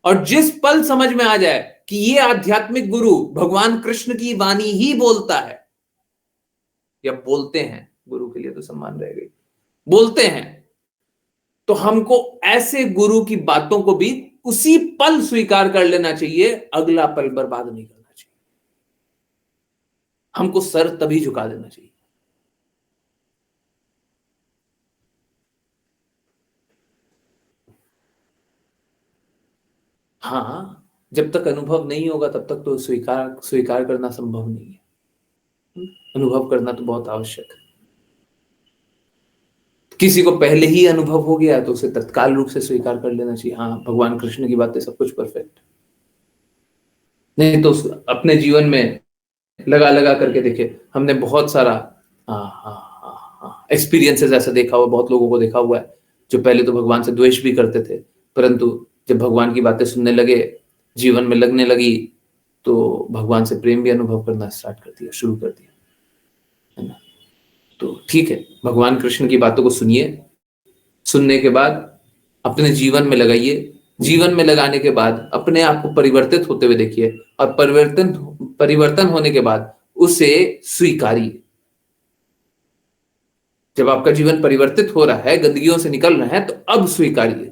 और जिस पल समझ में आ जाए कि ये आध्यात्मिक गुरु भगवान कृष्ण की वाणी ही बोलता है या बोलते हैं, गुरु के लिए तो सम्मान रहेगा, बोलते हैं, तो हमको ऐसे गुरु की बातों को भी उसी पल स्वीकार कर लेना चाहिए, अगला पल बर्बाद नहीं करना चाहिए। हमको सर तभी झुका देना चाहिए। हाँ, जब तक अनुभव नहीं होगा तब तक तो स्वीकार करना संभव नहीं है। अनुभव करना तो बहुत आवश्यक है। किसी को पहले ही अनुभव हो गया तो उसे तत्काल रूप से स्वीकार कर लेना चाहिए, हाँ भगवान कृष्ण की बातें सब कुछ परफेक्ट। नहीं तो अपने जीवन में लगा लगा करके देखे, हमने बहुत सारा एक्सपीरियंसेस ऐसा देखा हुआ, बहुत लोगों को देखा हुआ है जो पहले तो भगवान से द्वेष भी करते थे, परंतु जब भगवान की बातें सुनने लगे, जीवन में लगने लगी, तो भगवान से प्रेम भी अनुभव करना स्टार्ट कर दिया, शुरू कर दिया, है ना। तो ठीक है, भगवान कृष्ण की बातों को सुनिए, सुनने के बाद अपने जीवन में लगाइए, जीवन में लगाने के बाद अपने आप को परिवर्तित होते हुए देखिए, और परिवर्तन होने के बाद उसे स्वीकारिए। जब आपका जीवन परिवर्तित हो रहा है, गंदगियों से निकल रहा है, तो अब स्वीकारिए,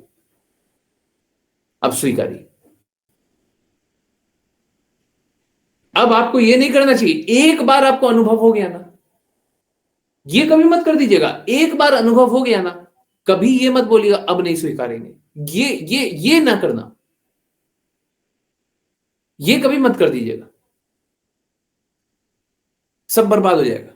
अब स्वीकारिए। अब आपको यह नहीं करना चाहिए, एक बार आपको अनुभव हो गया ना, ये कभी मत कर दीजिएगा, एक बार अनुभव हो गया ना, कभी ये मत बोलिएगा अब नहीं स्वीकारेंगे, ये ना करना, ये कभी मत कर दीजिएगा, सब बर्बाद हो जाएगा।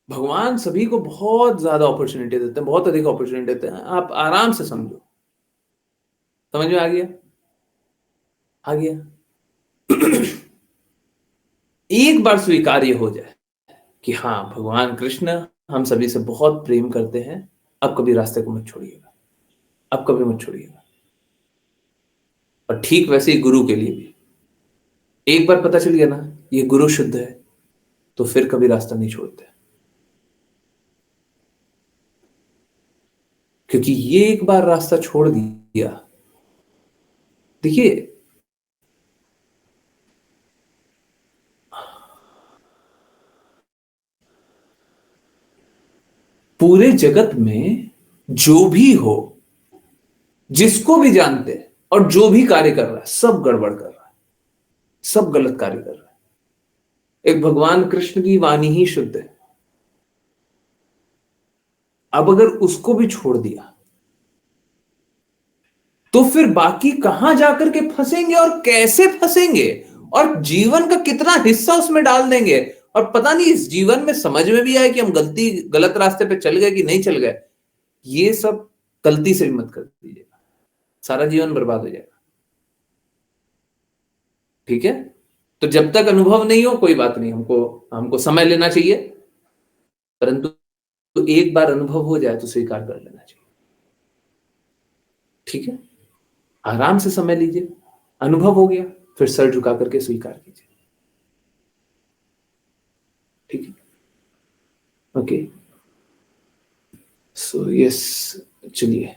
भगवान सभी को बहुत ज्यादा अपॉर्चुनिटी देते हैं, बहुत अधिक अपॉर्चुनिटी देते हैं, आप आराम से समझो। समझ में आ गया? आ गया? एक बार स्वीकार्य हो जाए कि हाँ भगवान कृष्ण हम सभी से बहुत प्रेम करते हैं, अब कभी रास्ते को मत छोड़िएगा, अब कभी मत छोड़िएगा। और ठीक वैसे ही गुरु के लिए भी, एक बार पता चल गया ना ये गुरु शुद्ध है, तो फिर कभी रास्ता नहीं छोड़ते, क्योंकि ये एक बार रास्ता छोड़ दिया, देखिए पूरे जगत में जो भी हो, जिसको भी जानते हैं और जो भी कार्य कर रहा है, सब गड़बड़ कर रहा है, सब गलत कार्य कर रहा है। एक भगवान कृष्ण की वाणी ही शुद्ध है। अब अगर उसको भी छोड़ दिया तो फिर बाकी कहां जाकर के फंसेंगे और कैसे फंसेंगे, और जीवन का कितना हिस्सा उसमें डाल देंगे, और पता नहीं इस जीवन में समझ में भी आए कि हम गलत रास्ते पे चल गए कि नहीं चल गए। ये सब गलती से भी मत कर दीजिएगा, सारा जीवन बर्बाद हो जाएगा। ठीक है, तो जब तक अनुभव नहीं हो कोई बात नहीं, हमको समय लेना चाहिए, परंतु एक बार अनुभव हो जाए तो स्वीकार कर लेना चाहिए। ठीक है, आराम से समय लीजिए, अनुभव हो गया फिर सर झुका करके स्वीकार कीजिए। ठीक है, ओके, सो यस, चलिए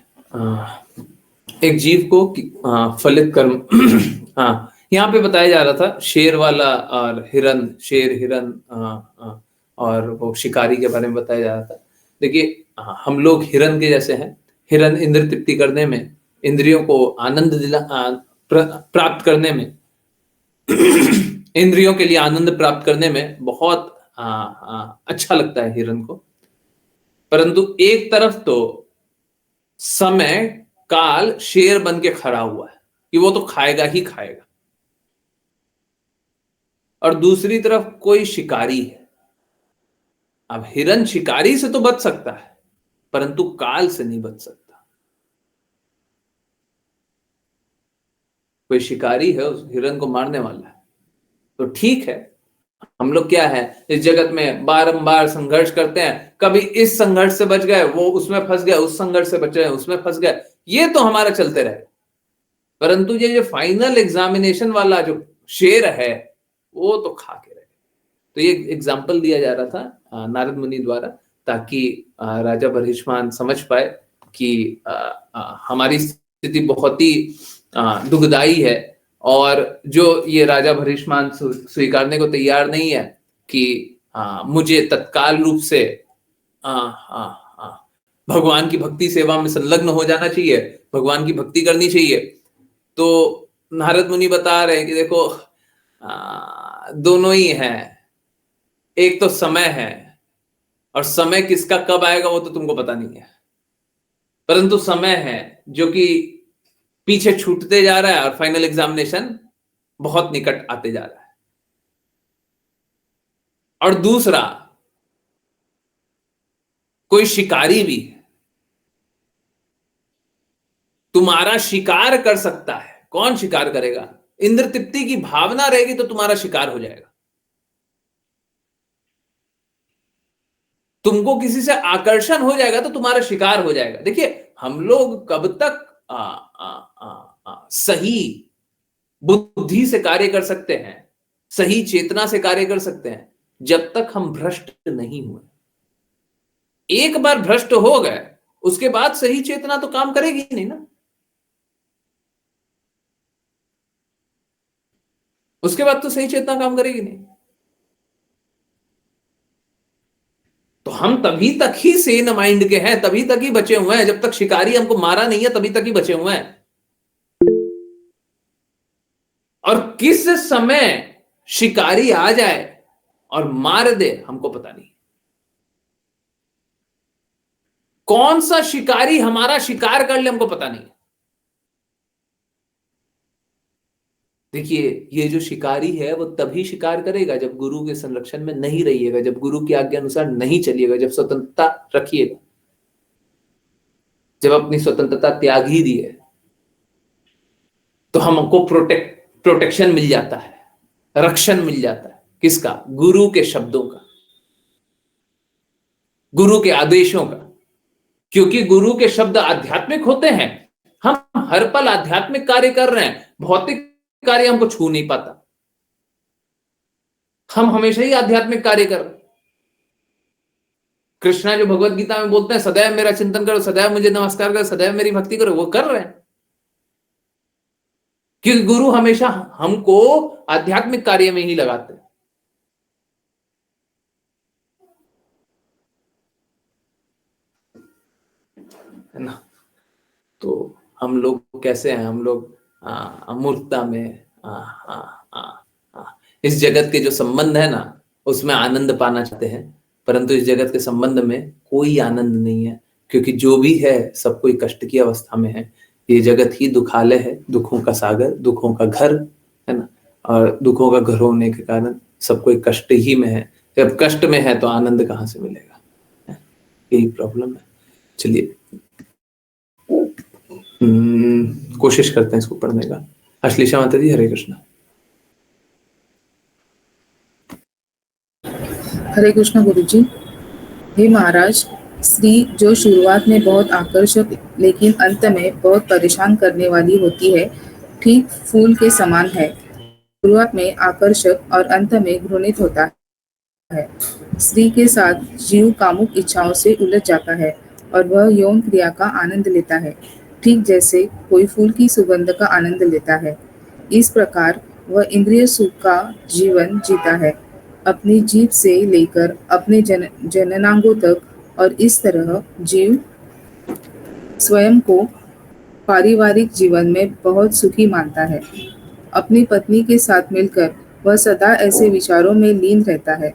एक जीव को फलित कर्म हाँ, यहाँ पे बताया जा रहा था शेर वाला और हिरन, शेर हिरन और वो शिकारी के बारे में बताया जा रहा था। देखिए हम लोग हिरन के जैसे हैं। हिरन इंद्र तृप्ति करने में, इंद्रियों को आनंद प्राप्त करने में, इंद्रियों के लिए आनंद प्राप्त करने में बहुत अच्छा लगता है हिरन को, परंतु एक तरफ तो समय काल शेर बन के खड़ा हुआ है कि वो तो खाएगा ही खाएगा, और दूसरी तरफ कोई शिकारी है। अब हिरन शिकारी से तो बच सकता है परंतु काल से नहीं बच सकता। कोई शिकारी है, उस हिरन को मारने वाला है, तो ठीक है, हम लोग क्या है इस जगत में बारंबार संघर्ष करते हैं, कभी इस संघर्ष से बच गए, वो उसमें फंस गए, उस संघर्ष से बचे उसमें फंस गए, ये तो हमारा चलते रहे। परंतु ये जो फाइनल एग्जामिनेशन वाला जो शेर है, वो तो खा के रहे। तो ये एग्जाम्पल दिया जा रहा था नारद मुनि द्वारा, ताकि राजा बर्हिष्मान समझ पाए कि हमारी स्थिति बहुत ही दुखदाई है, और जो ये राजा बर्हिष्मान स्वीकारने को तैयार नहीं है कि मुझे तत्काल रूप से भगवान की भक्ति सेवा में संलग्न हो जाना चाहिए, भगवान की भक्ति करनी चाहिए। तो नारद मुनि बता रहे हैं कि देखो दोनों ही हैं, एक तो समय है, और समय किसका कब आएगा वो तो तुमको पता नहीं है, परंतु समय है जो कि पीछे छूटते जा रहा है और फाइनल एग्जामिनेशन बहुत निकट आते जा रहा है। और दूसरा, कोई शिकारी भी है, तुम्हारा शिकार कर सकता है। कौन शिकार करेगा? इंद्र तृप्ति की भावना रहेगी तो तुम्हारा शिकार हो जाएगा। तुमको किसी से आकर्षण हो जाएगा तो तुम्हारा शिकार हो जाएगा। देखिए, हम लोग कब तक सही बुद्धि से कार्य कर सकते हैं, सही चेतना से कार्य कर सकते हैं, जब तक हम भ्रष्ट नहीं हुए। एक बार भ्रष्ट हो गए, उसके बाद सही चेतना तो काम करेगी नहीं ना। उसके बाद तो सही चेतना काम करेगी नहीं। तो हम तभी तक ही सेन माइंड के हैं, तभी तक ही बचे हुए हैं, जब तक शिकारी हमको मारा नहीं है तभी तक ही बचे हुए हैं। और किस समय शिकारी आ जाए और मार दे हमको पता नहीं। कौन सा शिकारी हमारा शिकार कर ले हमको पता नहीं। देखिए, ये जो शिकारी है वो तभी शिकार करेगा जब गुरु के संरक्षण में नहीं रहिएगा, जब गुरु की आज्ञा अनुसार नहीं चलिएगा, जब स्वतंत्रता रखिएगा, जब अपनी स्वतंत्रता त्याग ही दी है, तो हमको प्रोटेक्शन मिल जाता है, रक्षण मिल जाता है। किसका? गुरु के शब्दों का, गुरु के आदेशों का। क्योंकि गुरु के शब्द आध्यात्मिक होते हैं। हम हर पल आध्यात्मिक कार्य कर रहे हैं, भौतिक कार्य हमको छू नहीं पाता। हम हमेशा ही आध्यात्मिक कार्य कर रहे हैं। कृष्णा जो भगवत गीता में बोलते हैं, सदैव मेरा चिंतन करो, सदैव मुझे नमस्कार करो, सदैव मेरी भक्ति करो, वो कर रहे हैं। क्योंकि गुरु हमेशा हमको आध्यात्मिक कार्य में ही लगाते हैं। है ना? तो हम लोग कैसे हैं? हम लोग अमूर्तता में, इस जगत के जो संबंध है ना, उसमें आनंद पाना चाहते हैं, परंतु इस जगत के संबंध में कोई आनंद नहीं है, क्योंकि जो भी है सब कोई कष्ट की अवस्था में है। ये जगत ही दुखालय है, दुखों का सागर, दुखों का घर, है ना? और दुखों का घर होने के कारण सब कोई कष्ट ही में है। जब कष्ट में है तो आनंद कहाँ से मिलेगा? यही प्रॉब्लम है। चलिए कोशिश करते हैं इसको पढ़ने का। अश्लेषा माता जी, हरे कृष्णा। हरे कृष्ण गुरुजी। हे महाराज, स्त्री जो शुरुआत में बहुत आकर्षक लेकिन अंत में बहुत परेशान करने वाली होती है, ठीक फूल के समान है। शुरुआत में आकर्षक और अंत में घृणित होता है। स्त्री के साथ जीव कामुक इच्छाओं से उलझ जाता है और वह यौन क्रिया का आनंद लेता है, ठीक जैसे कोई फूल की सुगंध का आनंद लेता है। इस प्रकार वह इंद्रिय सुख का जीवन जीता है, अपनी जीभ से लेकर अपने जननांगों तक, और इस तरह जीव स्वयं को पारिवारिक जीवन में बहुत सुखी मानता है। अपनी पत्नी के साथ मिलकर वह सदा ऐसे विचारों में लीन रहता है।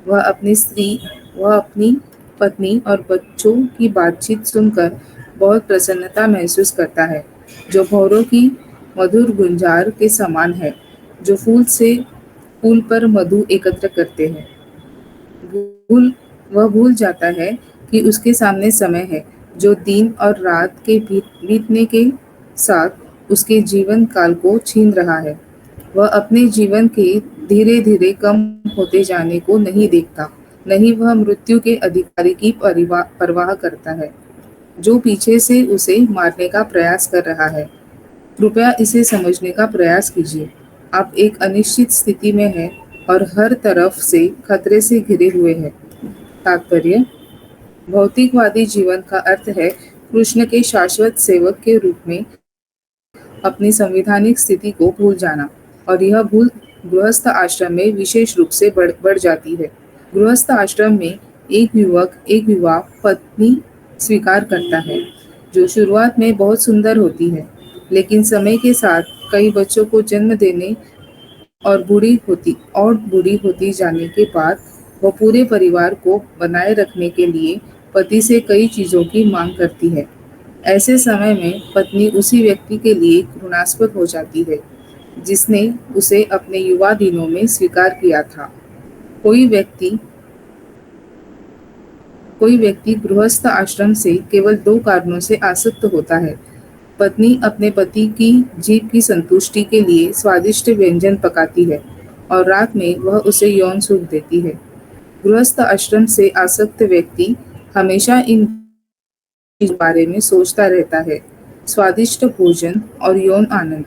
वह अपनी पत्नी और बच्चों की बातचीत सुनकर बहुत प्रसन्नता महसूस करता है, जो भौरों की मधुर गुंजार के समान है, जो फूल पर मधु एकत्र करते हैं। वह भूल जाता है कि उसके सामने समय है, जो दिन और रात के बीतने के साथ उसके जीवन काल को छीन रहा है। वह अपने जीवन के धीरे धीरे कम होते जाने को नहीं देखता, नहीं वह मृत्यु के अधिकारी की परवाह करता है, जो पीछे से उसे मारने का प्रयास कर रहा है। कृपया इसे समझने का प्रयास कीजिए। आप एक अनिश्चित स्थिति में हैं और हर तरफ से खतरे से घिरे हुए हैं। तात्पर्य: भौतिकवादी जीवन का अर्थ है कृष्ण के शाश्वत सेवक के रूप में अपनी संवैधानिक स्थिति को भूल जाना, और यह भूल गृहस्थ आश्रम में विशेष रूप से बढ़ जाती है। गृहस्थ आश्रम में एक युवक एक विवाह पत्नी स्वीकार करता है, जो शुरुआत में बहुत सुंदर होती है, लेकिन समय के साथ कई बच्चों को जन्म देने और बूढ़ी होती जाने के बाद वह पूरे परिवार को बनाए रखने के लिए पति से कई चीजों की मांग करती है। ऐसे समय में पत्नी उसी व्यक्ति के लिए घृणास्पद हो जाती है जिसने उसे अपने युवा दिनों में स्वीकार किया था। कोई व्यक्ति गृहस्थ आश्रम से केवल 2 कारणों से आसक्त होता है। पत्नी अपने पति की जीभ की संतुष्टि के लिए स्वादिष्ट व्यंजन पकाती है और रात में वह उसे यौन सुख देती है। गृहस्थ आश्रम से आसक्त व्यक्ति हमेशा इन बारे में सोचता रहता है: स्वादिष्ट भोजन और यौन आनंद।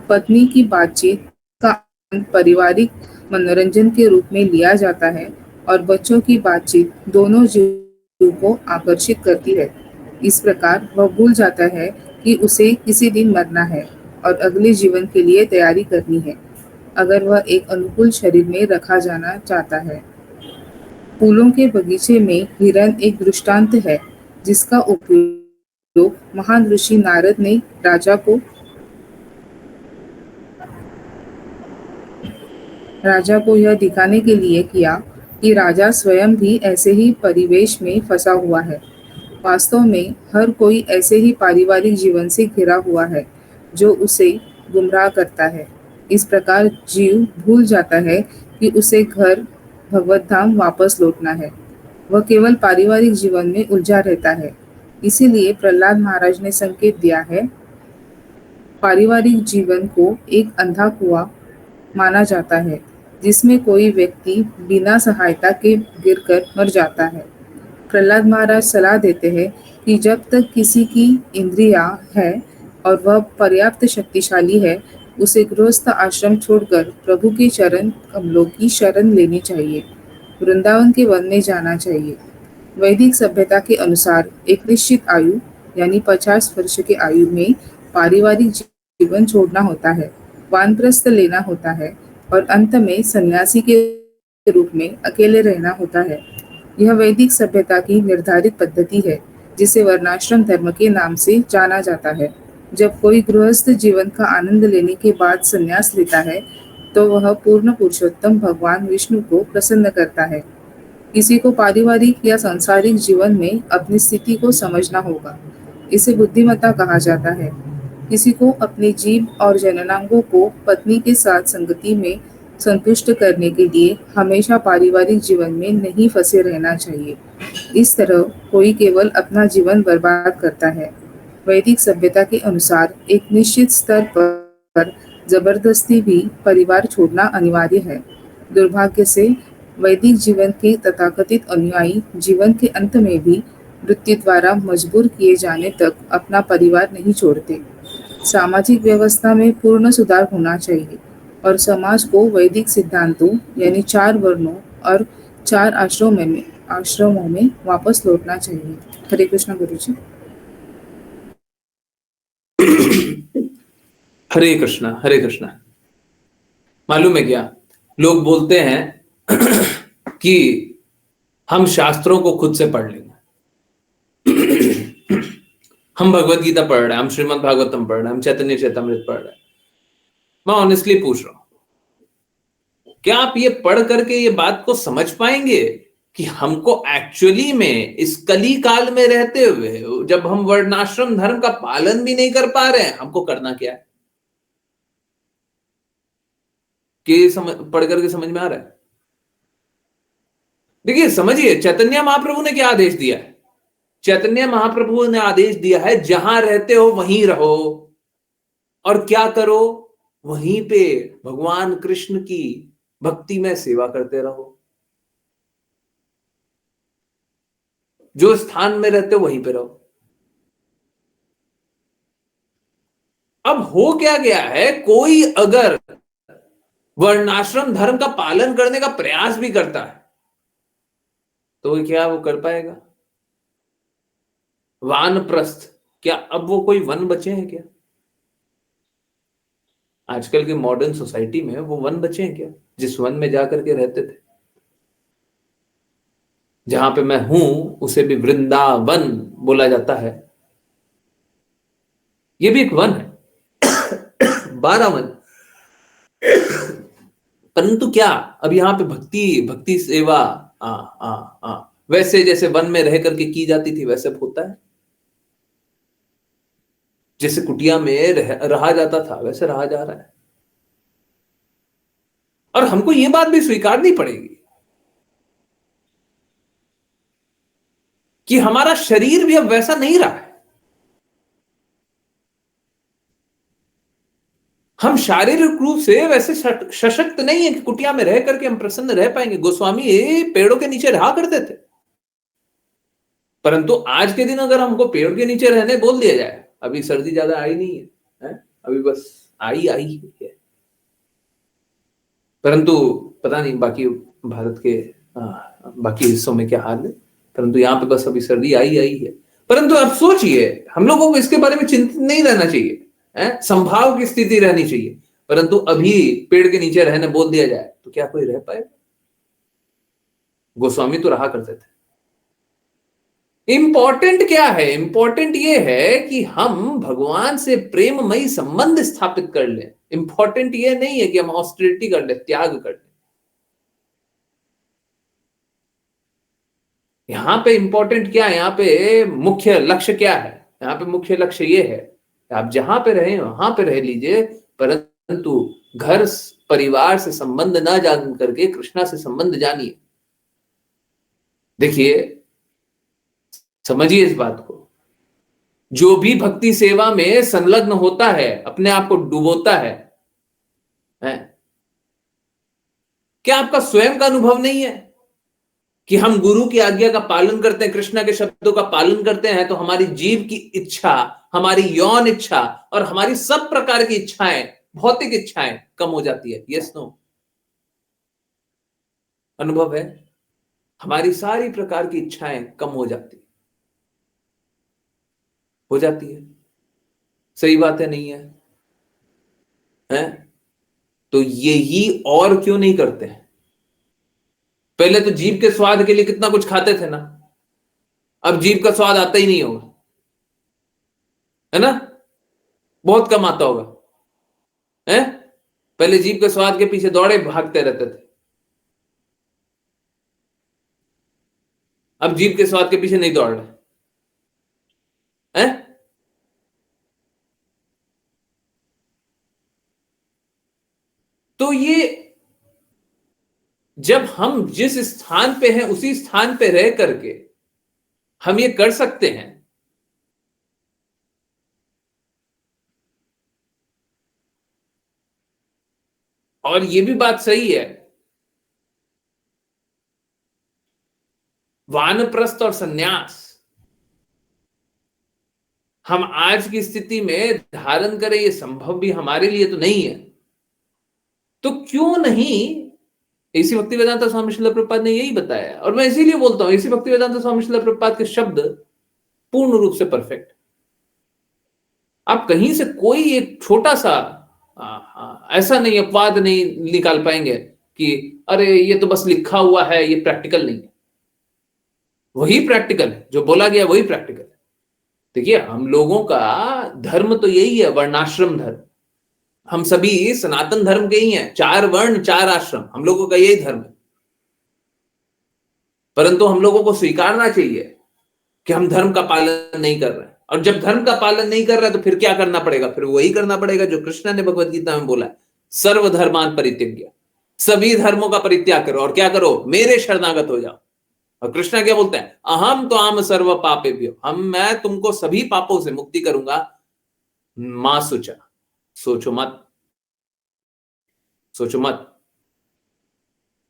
पत्नी की बातचीत का आनंद पारिवारिक मनोरंजन के रूप में लिया जाता है और बच्चों की बातचीत दोनों जीवों को आकर्षित करती है। इस प्रकार वह भूल जाता है कि उसे किसी दिन मरना है और अगले जीवन के लिए तैयारी करनी है, अगर वह एक अनुकूल शरीर में रखा जाना चाहता है। फूलों के बगीचे में हिरन एक दृष्टांत है जिसका उपयोग महान ऋषि नारद ने राजा को यह दिखाने के लिए किया कि राजा स्वयं भी ऐसे ही परिवेश में फंसा हुआ है। वास्तव में हर कोई ऐसे ही पारिवारिक जीवन से घिरा हुआ है जो उसे गुमराह करता है। इस प्रकार जीव भूल जाता है कि उसे घर भगवत धाम वापस लौटना है। वह केवल पारिवारिक जीवन में उलझा रहता है। इसीलिए प्रहलाद महाराज ने संकेत दिया है, पारिवारिक जीवन को एक अंधा कुआं माना जाता है जिसमें कोई व्यक्ति बिना सहायता के गिरकर मर जाता है। प्रहलाद महाराज सलाह देते हैं कि जब तक किसी की इंद्रियां है और वह पर्याप्त शक्तिशाली है, उसे गृहस्थ आश्रम छोड़कर प्रभु के चरण कमलों की शरण लेनी चाहिए, वृंदावन के वन में जाना चाहिए। वैदिक सभ्यता के अनुसार एक निश्चित आयु यानी 50 वर्ष की आयु में पारिवारिक जीवन छोड़ना होता है, वानप्रस्थ लेना होता है और अंत में सन्यासी के रूप में अकेले रहना होता है। यह वैदिक सभ्यता की निर्धारित पद्धति है जिसे वर्णाश्रम धर्म के नाम से जाना जाता है। जब कोई गृहस्थ जीवन का आनंद लेने के बाद संन्यास लेता है तो वह पूर्ण पुरुषोत्तम भगवान विष्णु को प्रसन्न करता है। किसी को पारिवारिक या सांसारिक जीवन में अपनी स्थिति को समझना होगा, इसे बुद्धिमत्ता कहा जाता है। किसी को अपनी जीभ और जननांगों को पत्नी के साथ संगति में संतुष्ट करने के लिए हमेशा पारिवारिक जीवन में नहीं फंसे रहना चाहिए। इस तरह कोई केवल अपना जीवन बर्बाद करता है। वैदिक सभ्यता के अनुसार एक निश्चित स्तर पर जबरदस्ती भी परिवार छोड़ना अनिवार्य है। दुर्भाग्य से वैदिक जीवन के तथाकथित अनुयायी जीवन के अंत में भी मृत्यु द्वारा मजबूर किए जाने तक अपना परिवार नहीं छोड़ते। सामाजिक व्यवस्था में पूर्ण सुधार होना चाहिए और समाज को वैदिक सिद्धांतों यानी 4 वर्णों और 4 आश्रमों में वापस लौटना चाहिए। हरे कृष्ण गुरुजी। हरे कृष्णा, हरे कृष्णा। मालूम है क्या, लोग बोलते हैं कि हम शास्त्रों को खुद से पढ़ लेंगे, हम भगवत गीता पढ़ रहे हैं, हम श्रीमद् भागवतम पढ़ रहे हैं, हम चैतन्य चैतामृत पढ़ रहे हैं। मैं ऑनेस्टली पूछ रहा हूं, क्या आप ये पढ़ करके ये बात को समझ पाएंगे कि हमको एक्चुअली में इस कली काल में रहते हुए जब हम वर्णाश्रम धर्म का पालन भी नहीं कर पा रहे हैं, हमको करना क्या है? पढ़ करके समझ में आ रहा है? देखिए, समझिए, चैतन्य महाप्रभु ने क्या आदेश दिया है? चैतन्य महाप्रभु ने आदेश दिया है, जहां रहते हो वहीं रहो और क्या करो, वहीं पे भगवान कृष्ण की भक्ति में सेवा करते रहो। जो स्थान में रहते हो वहीं पे रहो। अब हो क्या गया है, कोई अगर वर्णाश्रम धर्म का पालन करने का प्रयास भी करता है तो क्या वो कर पाएगा? वानप्रस्थ, क्या अब वो कोई वन बचे हैं क्या? आजकल की मॉडर्न सोसाइटी में वो वन बचे हैं क्या, जिस वन में जाकर के रहते थे? जहां पे मैं हूं उसे भी वृंदावन बोला जाता है, ये भी एक वन है। 12 वन। परंतु क्या अब यहां पे भक्ति भक्ति सेवा वैसे जैसे वन में रह करके की जाती थी वैसे होता है? जैसे कुटिया में रहा जाता था वैसे रहा जा रहा है। और हमको ये बात भी स्वीकारनी पड़ेगी कि हमारा शरीर भी अब वैसा नहीं रहा है। हम शारीरिक रूप से वैसे सशक्त नहीं है कि कुटिया में रह करके हम प्रसन्न रह पाएंगे। गोस्वामी पेड़ों के नीचे रहा करते थे, परंतु आज के दिन अगर हमको पेड़ के नीचे रहने बोल दिया जाए, अभी सर्दी ज्यादा आई नहीं है, अभी बस आई है, परंतु पता नहीं बाकी भारत के बाकी हिस्सों में क्या हाल है, परंतु यहाँ पे बस अभी सर्दी आई है। परंतु अब सोचिए, हम लोगों को इसके बारे में चिंतित नहीं रहना चाहिए, संभाव की स्थिति रहनी चाहिए। परंतु अभी पेड़ के नीचे रहने बोल दिया जाए तो क्या कोई रह पाएगा? गोस्वामी तो रहा करते थे। इंपॉर्टेंट क्या है? इंपॉर्टेंट ये है कि हम भगवान से प्रेममयी संबंध स्थापित कर लें। इंपॉर्टेंट ये नहीं है कि हम ऑस्टेरिटी कर ले, त्याग कर ले। यहां पे इंपॉर्टेंट क्या है? यहां पे मुख्य लक्ष्य क्या है? यहां पे मुख्य लक्ष्य ये है कि आप जहां पे रहे वहां पे रह लीजिए, परंतु घर परिवार से संबंध ना जान करके कृष्णा से संबंध जानिए। देखिए, समझिए इस बात को, जो भी भक्ति सेवा में संलग्न होता है, अपने आप को डुबोता है, क्या आपका स्वयं का अनुभव नहीं है कि हम गुरु की आज्ञा का पालन करते हैं, कृष्णा के शब्दों का पालन करते हैं, तो हमारी जीव की इच्छा, हमारी यौन इच्छा और हमारी सब प्रकार की इच्छाएं, भौतिक इच्छाएं कम हो जाती है? Yes no? अनुभव है? हमारी सारी प्रकार की इच्छाएं कम हो जाती है। सही बात है, नहीं है? तो यही और क्यों नहीं करते हैं? पहले तो जीभ के स्वाद के लिए कितना कुछ खाते थे ना, अब जीभ का स्वाद आता ही नहीं होगा, है ना? बहुत कम आता होगा, है? पहले जीभ के स्वाद के पीछे दौड़े भागते रहते थे, अब जीभ के स्वाद के पीछे नहीं दौड़ रहे हैं। तो ये जब हम जिस स्थान पे हैं उसी स्थान पे रह करके हम ये कर सकते हैं, और ये भी बात सही है, वानप्रस्थ और सन्यास हम आज की स्थिति में धारण करें, ये संभव भी हमारे लिए तो नहीं है। तो क्यों नहीं? इसी भक्ति वेदांत स्वामी श्रील प्रभुपाद ने यही बताया, और मैं इसीलिए बोलता हूं इसी भक्ति वेदांत स्वामी श्रील प्रभुपाद के शब्द पूर्ण रूप से परफेक्ट। आप कहीं से कोई एक छोटा सा ऐसा नहीं अपवाद नहीं निकाल पाएंगे कि अरे ये तो बस लिखा हुआ है, ये प्रैक्टिकल नहीं है। वही प्रैक्टिकल है, जो बोला गया वही प्रैक्टिकल है। देखिए, हम लोगों का धर्म तो यही है, वर्णाश्रम धर्म। हम सभी सनातन धर्म के ही हैं, 4 वर्ण 4 आश्रम, हम लोगों का यही धर्म है। परंतु हम लोगों को स्वीकारना चाहिए कि हम धर्म का पालन नहीं कर रहे हैं, और जब धर्म का पालन नहीं कर रहे तो फिर क्या करना पड़ेगा? फिर वही करना पड़ेगा जो कृष्ण ने भगवत गीता में बोला है, सर्वधर्मान परित्यज्य, सभी धर्मों का परित्याग करो और क्या करो? मेरे शरणागत हो जाओ। और कृष्ण क्या बोलते हैं? अहम तो आम सर्व पापेभ्यो, मैं तुमको सभी पापों से मुक्ति करूंगा। मां सुचा, सोचो मत,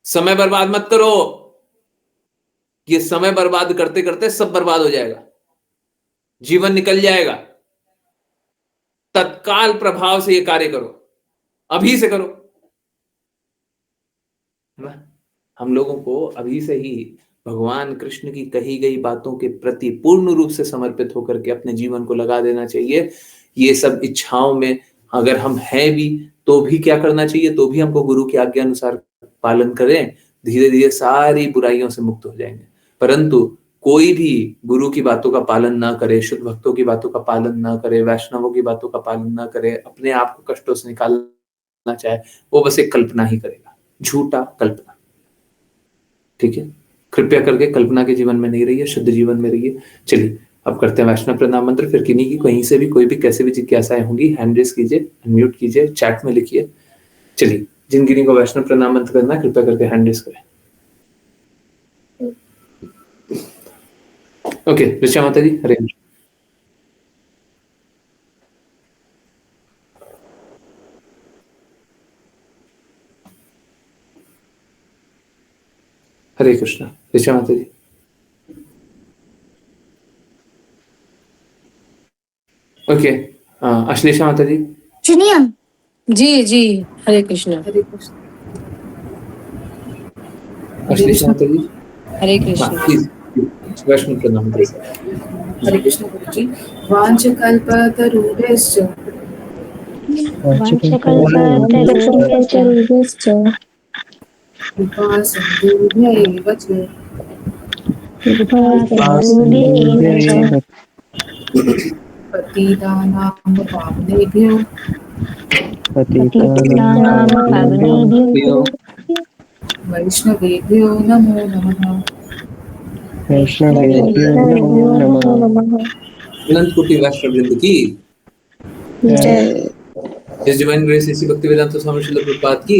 समय बर्बाद मत करो। ये समय बर्बाद करते करते सब बर्बाद हो जाएगा, जीवन निकल जाएगा। तत्काल प्रभाव से ये कार्य करो, अभी से करो, है ना? हम लोगों को अभी से ही भगवान कृष्ण की कही गई बातों के प्रति पूर्ण रूप से समर्पित होकर के अपने जीवन को लगा देना चाहिए। ये सब इच्छाओं में अगर हम हैं भी तो भी क्या करना चाहिए, तो भी हमको गुरु की आज्ञा अनुसार पालन करें, धीरे धीरे सारी बुराइयों से मुक्त हो जाएंगे। परंतु कोई भी गुरु की बातों का पालन ना करे, शुद्ध भक्तों की बातों का पालन ना करे, वैष्णवों की बातों का पालन ना करे, अपने आप को कष्टों से निकालना चाहे, वो बस एक कल्पना ही करेगा, झूठा कल्पना। ठीक है, कृपया करके कल्पना के जीवन में नहीं रहिए, शुद्ध जीवन में रहिए। चलिए अब करते हैं वैष्णव प्रणाम मंत्र। फिर किन्हीं की कहीं से भी कोई भी कैसे भी जिज्ञासाएं होंगी, हैंड रेज कीजिए, अनम्यूट कीजिए, चैट में लिखिए। चलिए, जिन किन्हीं को वैष्णव प्रणाम मंत्र करना है कृपया करके हैंड रेज करें। ओके, ऋचा माता जी, हरे कृष्ण। हरे कृष्ण, ऋचा माता जी। ओके, अश्लेषा माता जी। चुनियम जी जी, हरे कृष्ण। हरे कृष्ण। अश्लेषा माता जी, हरे कृष्ण। प्लीज वैष्णव प्रणाम मंत्र। हरे कृष्ण गुरुजी। वाञ्छकल्पतरुभ्यश्च कृपासिन्धुभ्यैव च पतितानां पावनेभ्यो वैष्णवेभ्यो नमो नमः। अनंत कोटि वैष्णव वृंद की जय। His Divine Grace इसी भक्ति वेदांत स्वामी श्रील प्रभुपाद की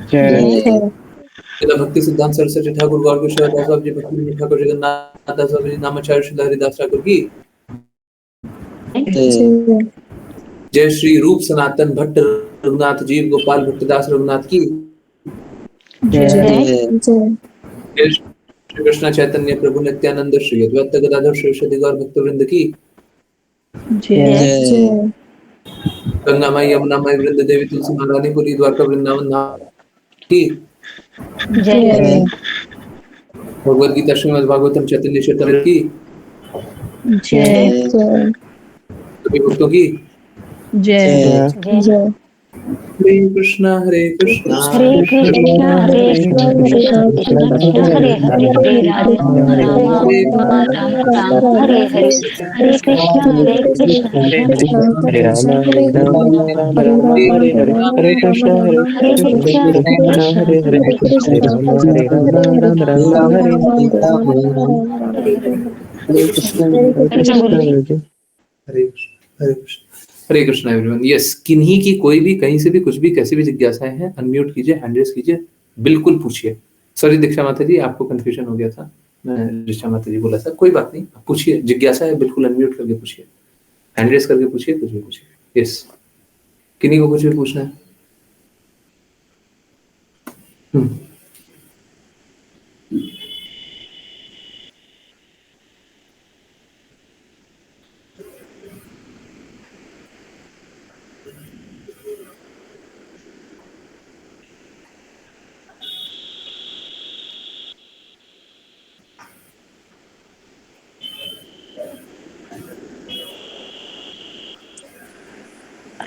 श्रील भक्ति सिद्धांत सरस्वती ठाकुर गौर किशोर दास बाबू जी, भक्ति विनोद ठाकुर, जगन्नाथ दास बाबू जी, नामाचार्य श्रील हरिदास ठाकुर की जय। श्री रूप सनातन भट्ट रघुनाथ जीव गोपाल भट्टदास रघुनाथ की जय। जय। श्री कृष्ण चैतन्य प्रभु नित्यानंद श्री अद्वैत गदाधर श्री गौर भक्त वृंद की जय। गंगा माई यमुना माई वृंद देवी तुलसी महारानी पुरी द्वारका वृंदावन धाम की जय। भगवद गीता श्रीमद् भागवतम चैतन्य चैतन्य की जय। सभी भक्तों की जय। हरे कृष्णा हरे कृष्णा हरे कृष्णा हरे कृष्णा कृष्ण कृष्ण हरे हरे हरे राम राम राम राम हरे हरे हरे कृष्णा हरे कृष्णा कृष्ण कृष्ण हरे राम हरे कृष्णा हरे कृष्णा हरे कृष्णा हरे कृष्णा हरे राम राम राम हरे कृष्ण। हरे कृष्णा एवरीवन। यस, किन्हीं की कोई भी कहीं से भी कुछ भी कैसी भी जिज्ञासाएं हैं, अनम्यूट कीजिए, हैंड रेज कीजिए, बिल्कुल पूछिए। सॉरी दीक्षा माता जी, आपको कंफ्यूजन हो गया था, मैं दीक्षा माता जी बोला था, कोई बात नहीं, पूछिए, जिज्ञासा है बिल्कुल अनम्यूट करके पूछिए, हैंड रेज करके पूछिए, कुछ भी पूछिए। यस, किन्हीं को कुछ भी पूछना है?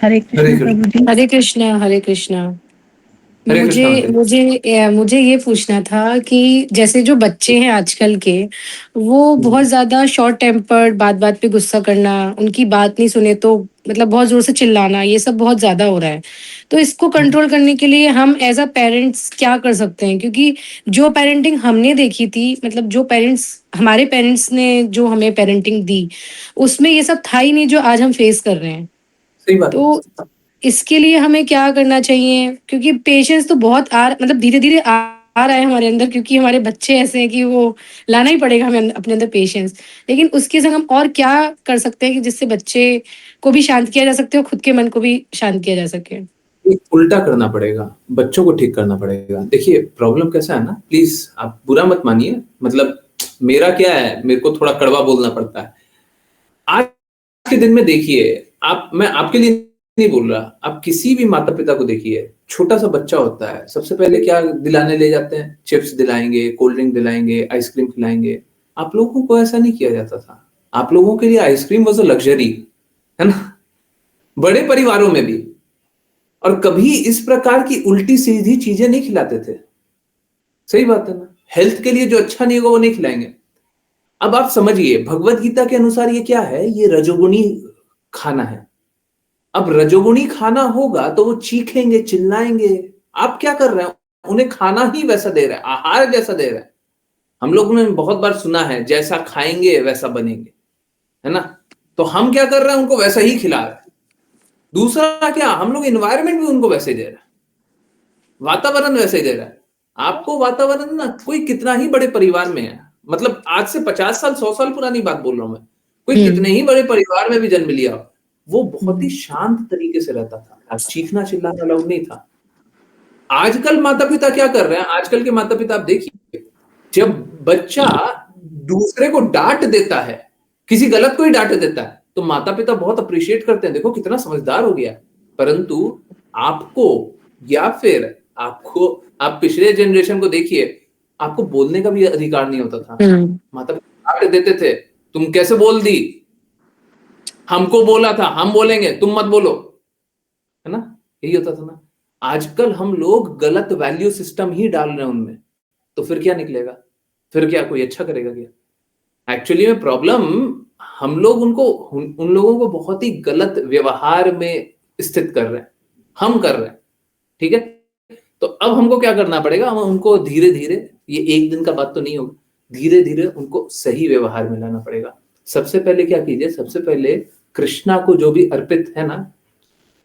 हरे कृष्ण प्रभु जी। हरे कृष्णा हरे कृष्णा। हरे कृष्णा मुझे मुझे मुझे ये पूछना था कि जैसे जो बच्चे हैं आजकल के, वो बहुत ज्यादा शॉर्ट टेम्पर्ड, बात बात पे गुस्सा करना, उनकी बात नहीं सुने तो मतलब बहुत जोर से चिल्लाना, ये सब बहुत ज्यादा हो रहा है। तो इसको कंट्रोल करने के लिए हम एज अ पेरेंट्स क्या कर सकते हैं? क्योंकि जो पेरेंटिंग हमने देखी थी, मतलब जो पेरेंट्स हमारे पेरेंट्स ने जो हमें पेरेंटिंग दी, उसमें ये सब था ही नहीं जो आज हम फेस कर रहे हैं। सही बात। तो इसके लिए हमें क्या करना चाहिए? क्योंकि पेशेंस तो बहुत मतलब धीरे धीरे आ रहा है हमारे अंदर, क्योंकि हमारे बच्चे ऐसे हैं कि वो लाना ही पड़ेगा हमें अपने अंदर पेशेंस। लेकिन उसके संग हम और क्या कर सकते हैं कि जिससे बच्चे को भी शांत किया जा सकते हो, खुद के मन को भी शांत किया जा सके? उल्टा करना पड़ेगा, बच्चों को ठीक करना पड़ेगा। देखिए प्रॉब्लम कैसा है ना, प्लीज आप बुरा मत मानिए, मतलब मेरा क्या है, मेरे को थोड़ा कड़वा बोलना पड़ता है। आज के दिन में देखिए, मैं आपके लिए नहीं बोल रहा, आप किसी भी माता पिता को देखिए, छोटा सा बच्चा होता है, सबसे पहले क्या दिलाने ले जाते हैं? चिप्स दिलाएंगे, कोल्ड ड्रिंक दिलाएंगे, आइसक्रीम खिलाएंगे। आप लोगों को ऐसा नहीं किया जाता था। आप लोगों के लिए आइसक्रीम वॉज अ लग्जरी, है ना, बड़े परिवारों में भी। और कभी इस प्रकार की उल्टी सीधी चीजें नहीं खिलाते थे। सही बात है ना, हेल्थ के लिए जो अच्छा नहीं होगा वो नहीं खिलाएंगे। अब आप समझिए, भगवत गीता के अनुसार ये क्या है? ये रजोगुणी खाना है। अब रजोगुणी खाना होगा तो वो चीखेंगे, चिल्लाएंगे। आप क्या कर रहे हैं? उन्हें खाना ही वैसा दे रहे हैं, आहार जैसा दे रहे हैं। हम लोगों ने बहुत बार सुना है, जैसा खाएंगे वैसा बनेंगे, है ना। तो हम क्या कर रहे हैं? उनको वैसा ही खिला रहे हैं। दूसरा क्या, हम लोग एनवायरमेंट भी उनको वैसे ही दे रहे हैं, वातावरण वैसे ही दे रहा है। आपको वातावरण ना, कोई कितना ही बड़े परिवार में है, मतलब आज से 50 साल 100 साल पुरानी बात बोल रहा हूं मैं, कोई कितने ही बड़े परिवार में भी जन्म लिया, वो बहुत ही शांत तरीके से रहता था। आज चीखना चिल्लाना अलाउड नहीं था। आजकल माता पिता क्या कर रहे हैं? आजकल के माता पिता आप देखिए, जब बच्चा दूसरे को डांट देता है, किसी गलत को ही डांट देता है, तो माता पिता बहुत अप्रिशिएट करते हैं, देखो कितना समझदार हो गया। परंतु आपको, या फिर आपको, आप पिछले जनरेशन को देखिए, आपको बोलने का भी अधिकार नहीं होता था। माता पिता डांट देते थे, तुम कैसे बोल दी, हमको बोला था, हम बोलेंगे, तुम मत बोलो, है ना, यही होता था ना। आजकल हम लोग गलत वैल्यू सिस्टम ही डाल रहे हैं उनमें, तो फिर क्या निकलेगा? फिर क्या कोई अच्छा करेगा क्या? एक्चुअली में प्रॉब्लम, हम लोग उन लोगों को बहुत ही गलत व्यवहार में स्थित कर रहे हैं, हम कर रहे हैं। ठीक है, तो अब हमको क्या करना पड़ेगा? हम उनको धीरे धीरे, ये एक दिन का बात तो नहीं होगा, धीरे धीरे उनको सही व्यवहार में लाना पड़ेगा। सबसे पहले क्या कीजिए? सबसे पहले कृष्णा को जो भी अर्पित है ना,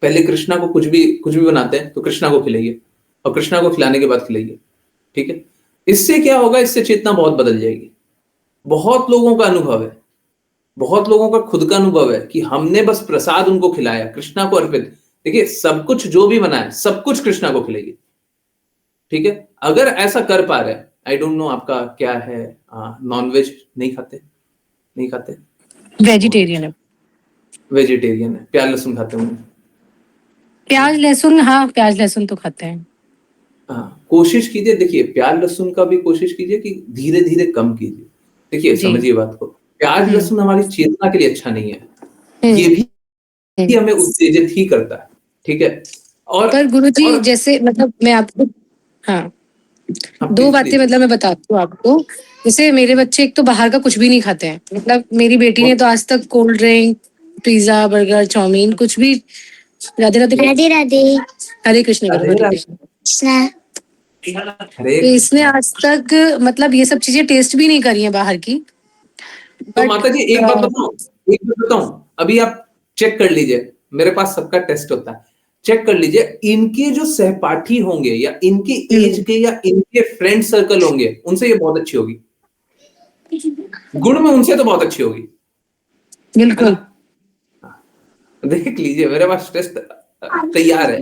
पहले कृष्णा को कुछ भी बनाते हैं तो कृष्णा को खिलाइए, और कृष्णा को खिलाने के बाद खिलाइए। ठीक है, इससे क्या होगा? इससे चेतना बहुत बदल जाएगी। बहुत लोगों का अनुभव है, बहुत लोगों का खुद का अनुभव है कि हमने बस प्रसाद उनको खिलाया, कृष्णा को अर्पित। देखिए, सब कुछ जो भी बना है, सब कुछ कृष्णा को खिलाइए। ठीक है, अगर ऐसा कर पा रहे हैं, आई डोंट नो आपका क्या है, नॉनवेज नहीं खाते? नहीं खाते? वेजिटेरियन है। वेजिटेरियन है, प्याज लहसुन खाते होंगे? प्याज लहसुन, हाँ प्याज लहसुन तो खाते हैं। हाँ, कोशिश कीजिए, देखिए प्याज लहसुन का भी कोशिश कीजिए कि धीरे धीरे कम कीजिए। देखिए समझिए बात को, प्याज लहसुन हमारी चेतना के लिए अच्छा नहीं है, ये भी हमें उत्तेजित ही करता है। ठीक है, और पर गुरुजी जैसे, मतलब मैं आपको, हाँ दो बातें मतलब मैं बताती हूँ आपको। जैसे मेरे बच्चे एक तो बाहर का कुछ भी नहीं खाते हैं, मतलब मेरी बेटी ने तो आज तक cold drink, pizza, burger, chowmein कुछ भी, राधे राधे राधे राधे, हरे कृष्ण करो, हरे कृष्ण। तो इसने आज तक मतलब ये सब चीजें टेस्ट भी नहीं करी है बाहर की। तो माता जी एक बात बताऊं, अभी आप चेक कर लीजिए, मेरे पास सबका टेस्ट होता है, चेक कर लीजिए, इनके जो सहपाठी होंगे या इनके एज के या इनके फ्रेंड सर्कल होंगे, उनसे ये बहुत अच्छी होगी, गुण में उनसे तो बहुत अच्छी होगी। बिल्कुल, देख लीजिए, मेरे पास टेस्ट तैयार है।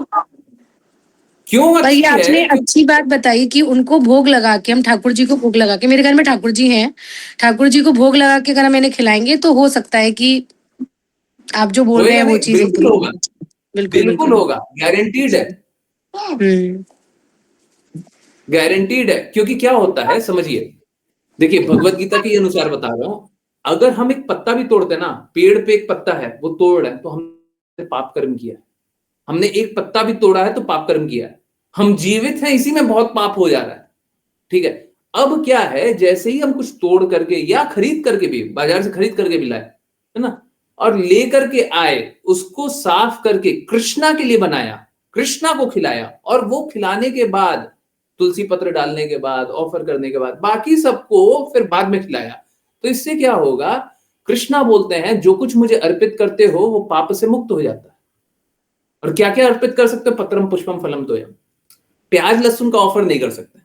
क्यों अच्छी है? आपने अच्छी बात बताई कि उनको भोग लगा के, हम ठाकुर जी को भोग लगा के, मेरे घर में ठाकुर जी हैं, ठाकुर जी को भोग लगा के अगर हम इन्हें खिलाएंगे तो हो सकता है कि आप जो बोल रहे हैं वो चीज बिल्कुल होगा, बिल्कुल होगा, गारंटीड है, गारंटीड है। क्योंकि क्या होता है समझिए, देखिए भगवत गीता के अनुसार बता रहा हूं, अगर हम एक पत्ता भी तोड़ते ना, पेड़ पे एक पत्ता है, वो तोड़ रहे हैं, तो हमने पाप कर्म किया है। हमने एक पत्ता भी तोड़ा है तो पाप कर्म किया है। हम जीवित हैं, इसी में बहुत पाप हो जा रहा है। ठीक है, अब क्या है, जैसे ही हम कुछ तोड़ करके या खरीद करके भी, बाजार से खरीद करके भी लाए, है ना, और ले करके आए, उसको साफ करके कृष्णा के लिए बनाया, कृष्णा को खिलाया, और वो खिलाने के बाद, तुलसी पत्र डालने के बाद, ऑफर करने के बाद, बाकी सबको फिर बाद में खिलाया, तो इससे क्या होगा? कृष्णा बोलते हैं, जो कुछ मुझे अर्पित करते हो वो पाप से मुक्त हो जाता है। और क्या क्या अर्पित कर सकते हो? पत्रम पुष्पम फलम तोयम। प्याज लहसुन का ऑफर नहीं कर सकते,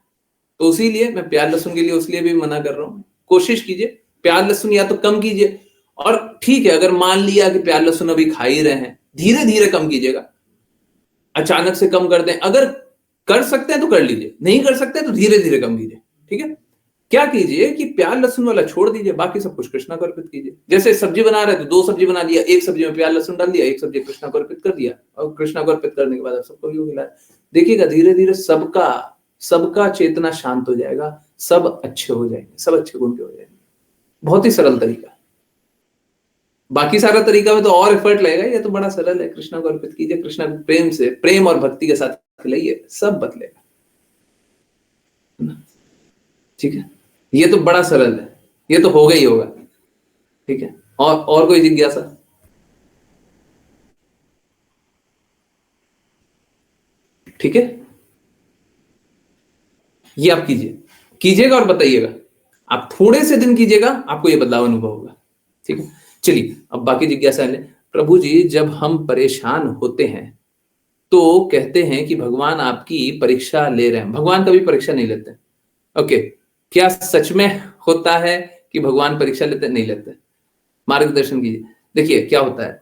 तो इसीलिए मैं प्याज लहसुन के लिए उसलिए भी मना कर रहा हूं। कोशिश कीजिए प्याज लहसुन या तो कम कीजिए, और ठीक है, अगर मान लिया कि प्याज लहसुन अभी खा ही रहे हैं, धीरे धीरे कम कीजिएगा, अचानक से कम कर दें। अगर कर सकते हैं तो कर लीजिए, नहीं कर सकते तो धीरे धीरे कम कीजिए। ठीक है, क्या कीजिए कि प्याज लहसुन वाला छोड़ दीजिए, बाकी सब कुछ कृष्णा को अर्पित कीजिए। जैसे सब्जी बना रहे तो 2 सब्जी बना लिया, एक सब्जी में प्याज लहसुन डाल दिया, एक सब्जी कृष्णा को अर्पित कर दिया, और कृष्णा को अर्पित करने के बाद आप सबको भी खिलाया। देखिएगा धीरे धीरे सबका चेतना शांत हो जाएगा, सब अच्छे हो जाएंगे, सब अच्छे गुण के हो जाएंगे। बहुत ही सरल तरीका। बाकी सारा तरीका में तो और एफर्ट लगेगा, ये तो बड़ा सरल है। कृष्णा को अर्पित कीजिए, कृष्णा को प्रेम से, प्रेम और भक्ति के साथ खिलाइए, सब बदलेगा। ठीक है, ये तो बड़ा सरल है, ये तो होगा ही होगा। ठीक है, और कोई जिज्ञासा? ठीक है, ये आप कीजिएगा और बताइएगा। आप थोड़े से दिन कीजिएगा, आपको ये बदलाव अनुभव होगा। ठीक है, चलिए अब बाकी जिज्ञासा है। प्रभु जी, जब हम परेशान होते हैं तो कहते हैं कि भगवान आपकी परीक्षा ले रहे हैं। भगवान कभी परीक्षा नहीं लेते। ओके, क्या सच में होता है कि भगवान परीक्षा लेते? नहीं लेते। मार्गदर्शन कीजिए। देखिए क्या होता है,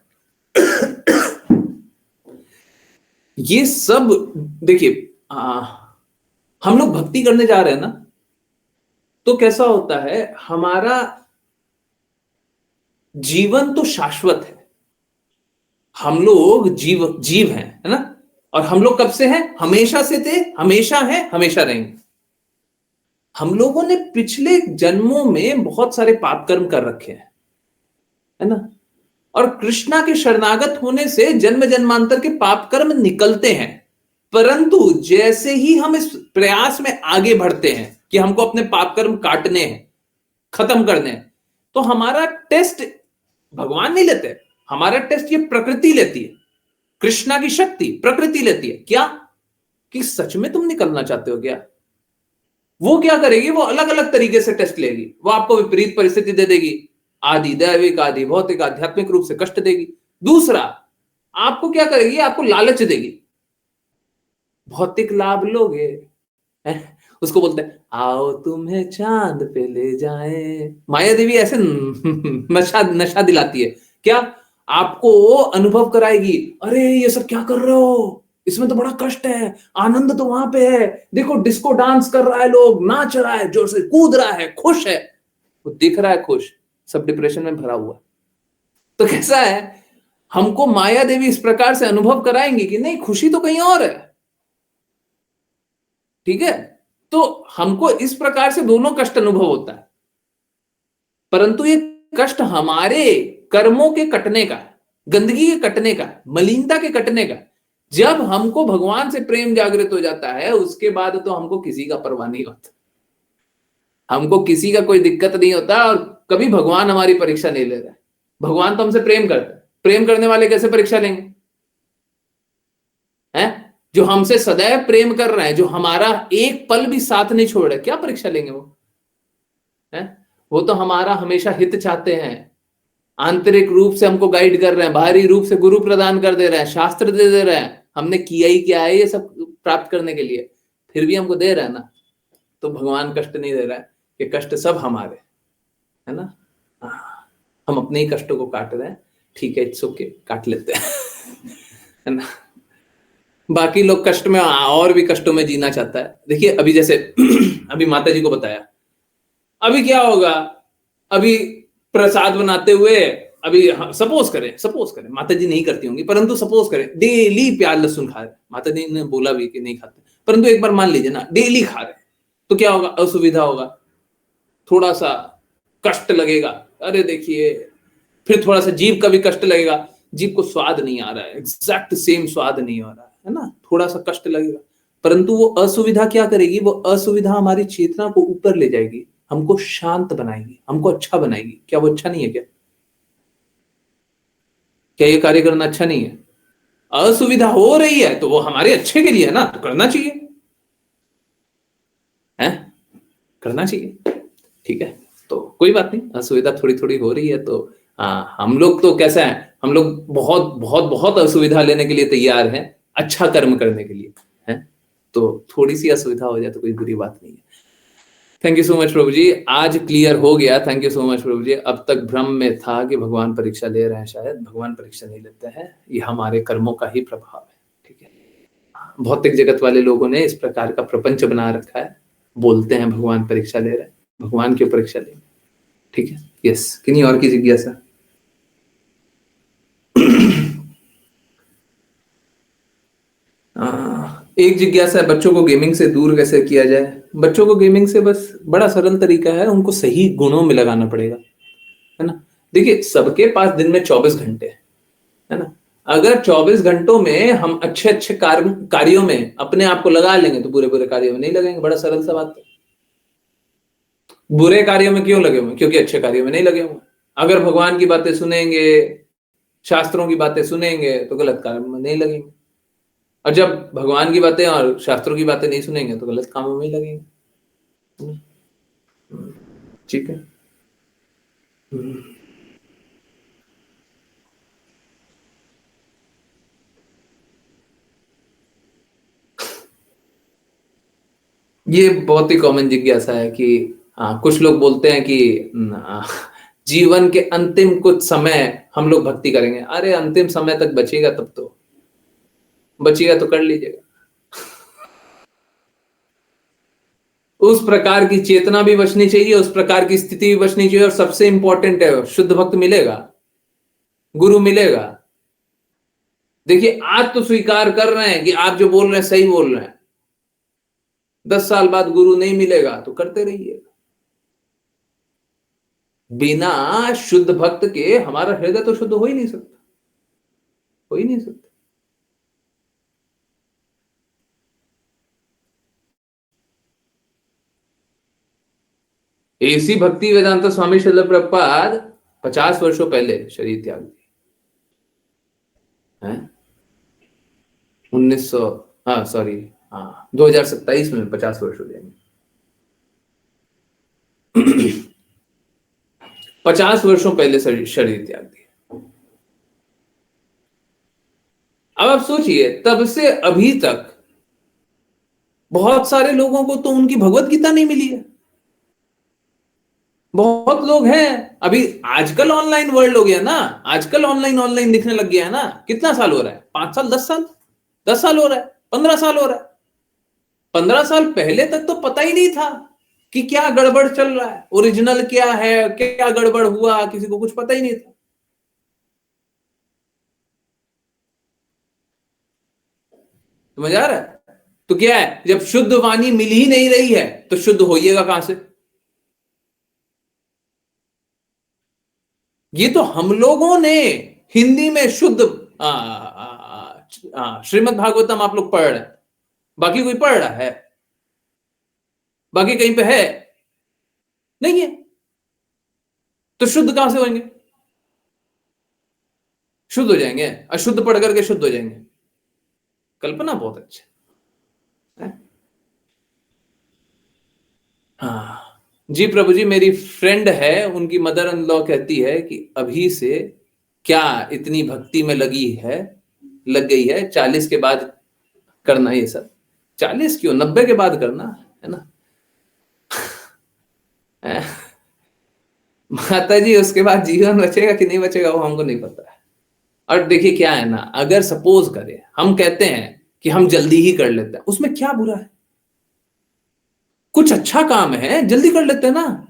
ये सब देखिए, हम लोग भक्ति करने जा रहे हैं ना, तो कैसा होता है, हमारा जीवन तो शाश्वत है। हम लोग जीव हैं, है ना? और हम लोग कब से हैं? हमेशा से थे, हमेशा हैं, हमेशा रहेंगे। हम लोगों ने पिछले जन्मों में बहुत सारे पाप कर्म कर रखे हैं, है ना? और कृष्णा के शरणागत होने से जन्म जन्मांतर के पाप कर्म निकलते हैं। परंतु जैसे ही हम इस प्रयास में आगे बढ़ते हैं कि हमको अपने पाप कर्म काटने हैं, खत्म करने हैं, तो हमारा टेस्ट भगवान नहीं लेते, हमारा टेस्ट ये प्रकृति लेती है। कृष्णा की शक्ति प्रकृति लेती है। क्या कि सच में तुम निकलना चाहते हो क्या? वो क्या करेगी, वो अलग अलग तरीके से टेस्ट लेगी। वो आपको विपरीत परिस्थिति दे देगी, आदि दैविक, आदि भौतिक, आध्यात्मिक रूप से कष्ट देगी। दूसरा, आपको क्या करेगी, आपको लालच देगी। भौतिक लाभ लोगे, उसको बोलते हैं आओ तुम्हें चांद पे ले जाएं। माया देवी ऐसे नशा दिलाती है। क्या आपको अनुभव कराएगी, अरे ये सब क्या कर रहे हो, इसमें तो बड़ा कष्ट है, आनंद तो वहां पे है, देखो डिस्को डांस कर रहा है, लोग नाच रहा है, जोर से कूद रहा है, खुश है, वो दिख रहा है खुश, सब डिप्रेशन में भरा हुआ। तो कैसा है, हमको माया देवी इस प्रकार से अनुभव कराएंगी कि नहीं, खुशी तो कहीं और है। ठीक है, तो हमको इस प्रकार से दोनों कष्ट अनुभव होता है। परंतु ये कष्ट हमारे कर्मों के कटने का, गंदगी के कटने का, मलिनता के कटने का। जब हमको भगवान से प्रेम जागृत हो जाता है, उसके बाद तो हमको किसी का परवाह नहीं होता, हमको किसी का कोई दिक्कत नहीं होता, और कभी भगवान हमारी परीक्षा नहीं ले रहा है। भगवान तो हमसे प्रेम करता है। प्रेम करने वाले कैसे परीक्षा लेंगे? हैं? जो हमसे सदैव प्रेम कर रहे हैं, जो हमारा एक पल भी साथ नहीं छोड़ रहे, क्या परीक्षा लेंगे वो? हैं? वो तो हमारा हमेशा हित चाहते हैं, आंतरिक रूप से हमको गाइड कर रहे हैं, बाहरी रूप से गुरु प्रदान कर दे रहे हैं, शास्त्र दे रहे हैं। हमने किया ही क्या है ये सब प्राप्त करने के लिए, फिर भी हमको दे रहा है ना। तो भगवान कष्ट नहीं दे रहा है, ये कष्ट सब हमारे, है ना? हम अपने ही कष्टों को काट रहे हैं। ठीक है, इट्स ओके, काट लेते हैं, है ना? बाकी लोग कष्ट में और भी कष्टों में जीना चाहता है। देखिए अभी जैसे अभी माता जी को बताया, अभी क्या होगा, अभी प्रसाद बनाते हुए, अभी सपोज करें माता जी नहीं करती होंगी, परंतु सपोज करें डेली प्याज लहसुन खा रहे, माता जी ने बोला भी कि नहीं खाते, परंतु एक बार मान लीजिए ना डेली खा रहे, तो क्या होगा, असुविधा होगा, थोड़ा सा कष्ट लगेगा। अरे देखिए, फिर थोड़ा सा जीभ का भी कष्ट लगेगा, जीभ को स्वाद नहीं आ रहा है, एग्जैक्ट सेम स्वाद नहीं आ रहा है ना, थोड़ा सा कष्ट लगेगा। परंतु वो असुविधा क्या करेगी, वो असुविधा हमारी चेतना को ऊपर ले जाएगी, हमको शांत बनाएगी, हमको अच्छा बनाएगी। क्या वो अच्छा नहीं है? क्या ये कार्य करना अच्छा नहीं है? असुविधा हो रही है तो वो हमारे अच्छे के लिए है ना, तो करना चाहिए, है? करना चाहिए। ठीक है, तो कोई बात नहीं, असुविधा थोड़ी थोड़ी हो रही है तो हम लोग तो कैसा है, हम लोग बहुत बहुत बहुत असुविधा लेने के लिए तैयार हैं, अच्छा कर्म करने के लिए, है? तो थोड़ी सी असुविधा हो जाए तो कोई बुरी बात नहीं है। थैंक यू सो मच प्रभु जी, आज क्लियर हो गया। थैंक यू सो मच प्रभु जी। अब तक भ्रम में था कि भगवान परीक्षा ले रहे हैं, शायद भगवान परीक्षा नहीं लेते हैं, ये हमारे कर्मों का ही प्रभाव है। ठीक है, भौतिक जगत वाले लोगों ने इस प्रकार का प्रपंच बना रखा है, बोलते हैं भगवान परीक्षा ले रहे हैं, भगवान की परीक्षा लेंगे। ठीक है, यस। किन्हीं और की जिज्ञासा? एक जिज्ञासा है, बच्चों को गेमिंग से दूर कैसे किया जाए? बच्चों को गेमिंग से बस बड़ा सरल तरीका है, उनको सही गुणों में लगाना पड़ेगा, है ना। देखिए, सबके पास दिन में 24 घंटे है ना। अगर 24 घंटों में हम अच्छे अच्छे कार्यों में अपने आप को लगा लेंगे तो बुरे बुरे कार्यों में नहीं लगेंगे। बड़ा सरल सा बात है। बुरे कार्यों में क्यों लगे हुए? क्योंकि अच्छे कार्यों में नहीं लगे हुए। अगर भगवान की बातें सुनेंगे, शास्त्रों की बातें सुनेंगे तो गलत कार्यों में नहीं लगेंगे, और जब भगवान की बातें और शास्त्रों की बातें नहीं सुनेंगे तो गलत कामों में ही लगेंगे। ठीक है। ये बहुत ही कॉमन जिज्ञासा है कि कुछ लोग बोलते हैं कि जीवन के अंतिम कुछ समय हम लोग भक्ति करेंगे। अरे अंतिम समय तक बचेगा, तब तो बचेगा तो कर लीजिएगा। उस प्रकार की चेतना भी बचनी चाहिए, उस प्रकार की स्थिति भी बचनी चाहिए, और सबसे इंपॉर्टेंट है शुद्ध भक्त मिलेगा, गुरु मिलेगा। देखिए, आज तो स्वीकार कर रहे हैं कि आप जो बोल रहे हैं सही बोल रहे हैं, 10 साल बाद गुरु नहीं मिलेगा तो करते रहिएगा। बिना शुद्ध भक्त के हमारा हृदय तो शुद्ध हो ही नहीं सकता, हो ही नहीं सकता। ऐसी भक्ति वेदांत स्वामी श्रील प्रभुपाद 50 वर्षों पहले शरीर त्याग दिए हैं। 2027 में 50 वर्ष हो जाएंगे। 50 वर्षों पहले शरीर त्याग दिया। अब आप सोचिए, तब से अभी तक बहुत सारे लोगों को तो उनकी भगवत गीता नहीं मिली है। बहुत लोग हैं अभी, आजकल ऑनलाइन वर्ल्ड हो गया ना, आजकल ऑनलाइन दिखने लग गया है ना। कितना साल हो रहा है? 5 साल, 10 साल, 10 साल हो रहा है, 15 साल हो रहा है। 15 साल पहले तक तो पता ही नहीं था कि क्या गड़बड़ चल रहा है, ओरिजिनल क्या है, क्या गड़बड़ हुआ, किसी को कुछ पता ही नहीं था। समझ आ रहा है? तो क्या है, जब शुद्ध वाणी मिल ही नहीं रही है तो शुद्ध होइएगा कहां से? ये तो हम लोगों ने हिंदी में शुद्ध श्रीमद् भागवतम आप लोग पढ़ रहे हैं, बाकी कोई पढ़ रहा है? बाकी कहीं पे है? नहीं है। तो शुद्ध कहां से होंगे? शुद्ध हो जाएंगे, अशुद्ध पढ़ करके शुद्ध हो जाएंगे। कल्पना बहुत अच्छा है। हाँ जी प्रभु जी, मेरी फ्रेंड है, उनकी मदर इन लॉ कहती है कि अभी से क्या इतनी भक्ति में लग गई है, 40 के बाद करना ये सब। 40 क्यों, 90 के बाद करना है ना। माता जी, उसके बाद जीवन बचेगा कि नहीं बचेगा वो हमको नहीं पता है। और देखिए क्या है ना, अगर सपोज करें हम कहते हैं कि हम जल्दी ही कर लेते हैं, उसमें क्या बुरा है? कुछ अच्छा काम है, जल्दी कर लेते हैं ना।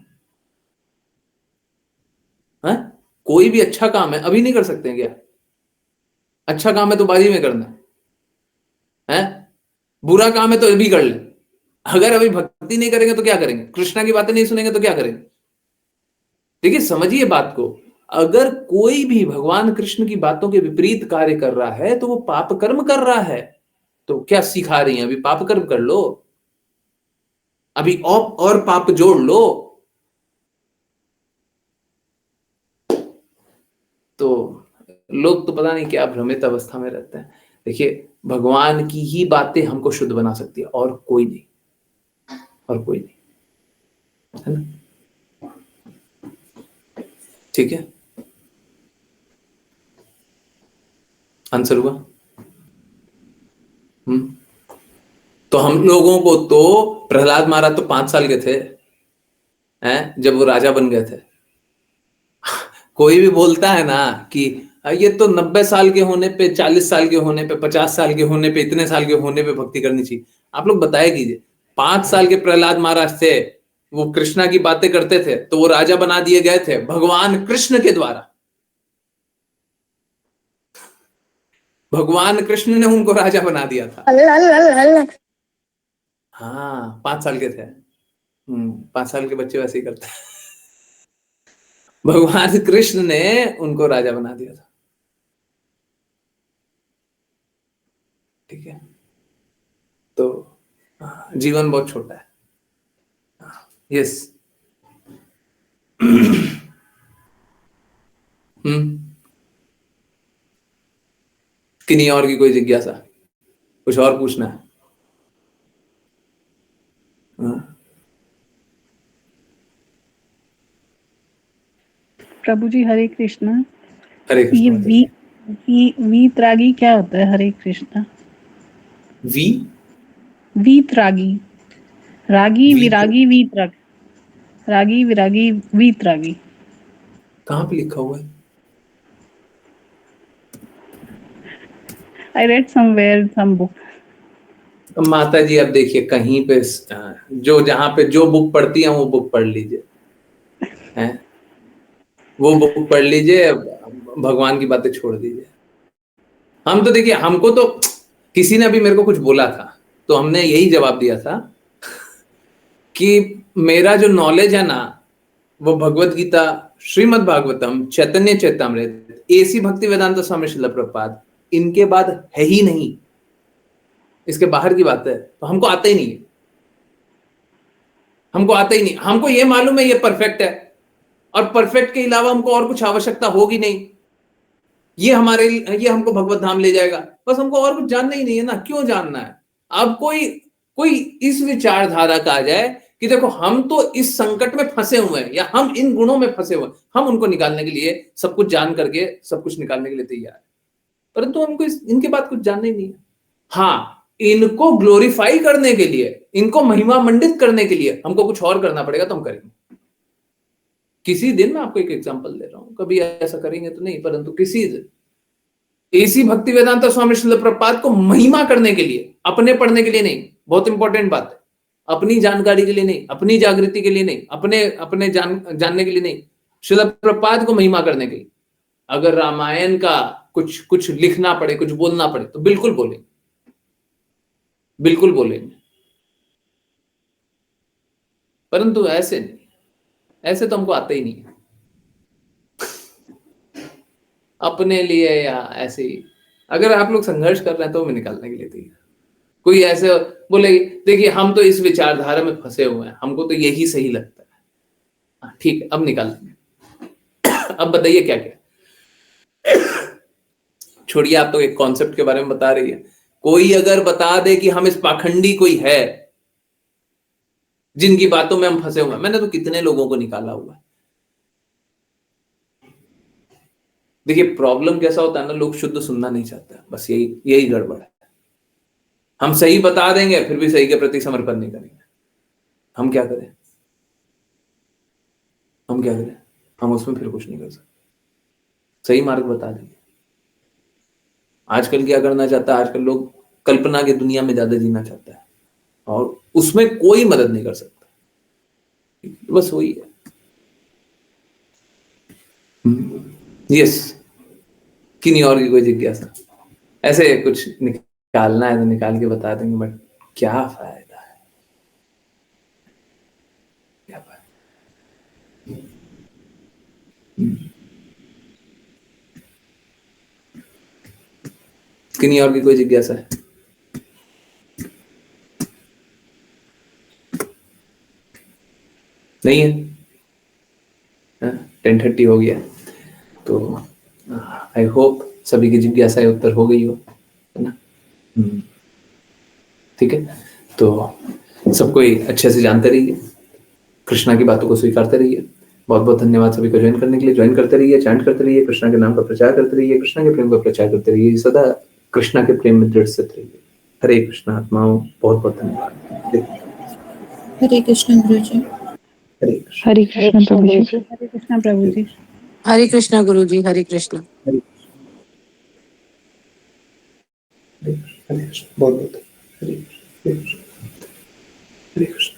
है? कोई भी अच्छा काम है अभी नहीं कर सकते हैं क्या? अच्छा काम है तो बाजी में करना है, बुरा काम है तो अभी कर ले। अगर अभी भक्ति नहीं करेंगे तो क्या करेंगे? कृष्णा की बातें नहीं सुनेंगे तो क्या करेंगे? देखिए समझिए बात को, अगर कोई भी भगवान कृष्ण की बातों के विपरीत कार्य कर रहा है तो वो पाप कर्म कर रहा है। तो क्या सिखा रही है? अभी पाप कर्म कर लो, अभी और पाप जोड़ लो। तो लोग तो पता नहीं क्या भ्रमित अवस्था में रहते हैं। देखिए, भगवान की ही बातें हमको शुद्ध बना सकती है, और कोई नहीं, और कोई नहीं, है ना। ठीक है, आंसर हुआ? तो हम लोगों को तो प्रहलाद महाराज तो 5 साल के थे, हैं, जब वो राजा बन गए थे। कोई भी बोलता है ना कि ये तो 90 साल के होने पे, 40 साल के होने पे, 50 साल के होने पे, इतने साल के होने पे भक्ति करनी चाहिए। आप लोग बताए कीजिए, 5 साल के प्रहलाद महाराज थे, वो कृष्णा की बातें करते थे तो वो राजा बना दिए गए थे भगवान कृष्ण के द्वारा। भगवान कृष्ण ने उनको राजा बना दिया था। हाँ, 5 साल के थे। 5 साल के बच्चे वैसे ही करते हैं। भगवान कृष्ण ने उनको राजा बना दिया था। ठीक है, तो जीवन बहुत छोटा है। यस। किन्हीं और की कोई जिज्ञासा, कुछ और पूछना है? प्रभु जी हरे कृष्णा। हरे कृष्ण। ये वीतरागी क्या होता है? हरे कृष्णा। वीतरागी, रागी विरागी वीतरागी, रागी विरागी वीतरागी। कहाँ पे लिखा हुआ है? I read somewhere some book. माता जी, अब देखिए कहीं पे जो जहां पे जो बुक पढ़ती है वो बुक पढ़ लीजिए, हैं? वो बुक पढ़ लीजिए, भगवान की बातें छोड़ दीजिए। हम तो देखिए, हमको तो किसी ने अभी मेरे को कुछ बोला था तो हमने यही जवाब दिया था कि मेरा जो नॉलेज है ना वो भगवत गीता, श्रीमद् भागवतम, चैतन्य चैतामृत, एसी भक्ति वेदांत स्वामी श्रील प्रभुपाद, इनके बाद है ही नहीं। इसके बाहर की बात है तो हमको आता ही नहीं है। हमको आता ही नहीं। हमको ये मालूम है ये परफेक्ट है और परफेक्ट के अलावा हमको और कुछ आवश्यकता होगी नहीं। ये हमको भगवत धाम ले जाएगा, बस हमको और कुछ जानना ही नहीं है ना। क्यों जानना है? अब कोई इस विचारधारा का आ जाए कि देखो हम तो इस संकट में फंसे हुए हैं या हम इन गुणों में फंसे हुए हैं, हम उनको निकालने के लिए सब कुछ जान करके सब कुछ निकालने के लिए तैयार है, परंतु हमको इनके बाद कुछ जानना ही नहीं है। हाँ, इनको ग्लोरीफाई करने के लिए, इनको महिमा मंडित करने के लिए हमको कुछ और करना पड़ेगा तो हम करेंगे। किसी दिन मैं आपको एक एग्जांपल दे रहा हूं, कभी ऐसा करेंगे तो नहीं, परंतु किसी दिन एसी भक्ति वेदांत स्वामी श्रील प्रभुपाद को महिमा करने के लिए, अपने पढ़ने के लिए नहीं, बहुत इंपॉर्टेंट बात है, अपनी जानकारी के लिए नहीं, अपनी जागृति के लिए नहीं, अपने जानने के लिए नहीं, श्रील प्रभुपाद को महिमा करने के लिए अगर रामायण का कुछ लिखना पड़े, कुछ बोलना पड़े तो बिल्कुल बोलेंगे, बिल्कुल बोलेंगे। परंतु ऐसे नहीं, ऐसे तो हमको आता ही नहीं है। अपने लिए या ऐसे ही अगर आप लोग संघर्ष कर रहे हैं तो मैं निकालने के लिए तैयार। कोई ऐसे बोले देखिए हम तो इस विचारधारा में फंसे हुए हैं, हमको तो यही सही लगता है, ठीक है अब निकाल लेंगे। अब बताइए क्या क्या। छोड़िए, आप तो एक कॉन्सेप्ट के बारे में बता रही है। कोई अगर बता दे कि हम इस पाखंडी कोई है जिनकी बातों में हम फंसे हुए हैं, मैंने तो कितने लोगों को निकाला हुआ है। देखिए प्रॉब्लम कैसा होता है ना, लोग शुद्ध सुनना नहीं चाहते, बस यही गड़बड़ है। हम सही बता देंगे फिर भी सही के प्रति समर्पण नहीं करेंगे। हम क्या करें? हम उसमें फिर कुछ नहीं कर सकते। सही मार्ग बता देंगे। आजकल क्या करना चाहता है, आजकल लोग कल्पना की दुनिया में ज्यादा जीना चाहता है और उसमें कोई मदद नहीं कर सकता। बस वही है। यस, किन्हीं और की कोई जिज्ञासा? ऐसे कुछ निकालना है तो निकाल के बता देंगे, बट क्या फायदा है, क्या फायदा? किन्हीं और की कोई जिज्ञासा है? नहीं है? 10:30 हो गया तो आई होप सभी की जिज्ञासा उत्तर हो गई हो, है ना? ठीक है, तो सबको अच्छे से जानते रहिए, कृष्णा की बातों को स्वीकारते रहिए। बहुत बहुत धन्यवाद सभी को ज्वाइन करने के लिए। ज्वाइन करते रहिए, चैंट करते रहिए, कृष्णा के नाम का प्रचार करते रहिए, कृष्णा के प्रेम का प्रचार करते रहिए, सदा कृष्णा के प्रेम में दृढ़ स्थित रहिए। हरे कृष्णा आत्माओं, बहुत बहुत धन्यवाद। हरे कृष्ण गुरु जी। हरे कृष्ण प्रभु जी। हरे कृष्ण प्रभु जी। हरे कृष्णा गुरु जी। हरे कृष्णा। बहुत बहुत हरे कृष्ण।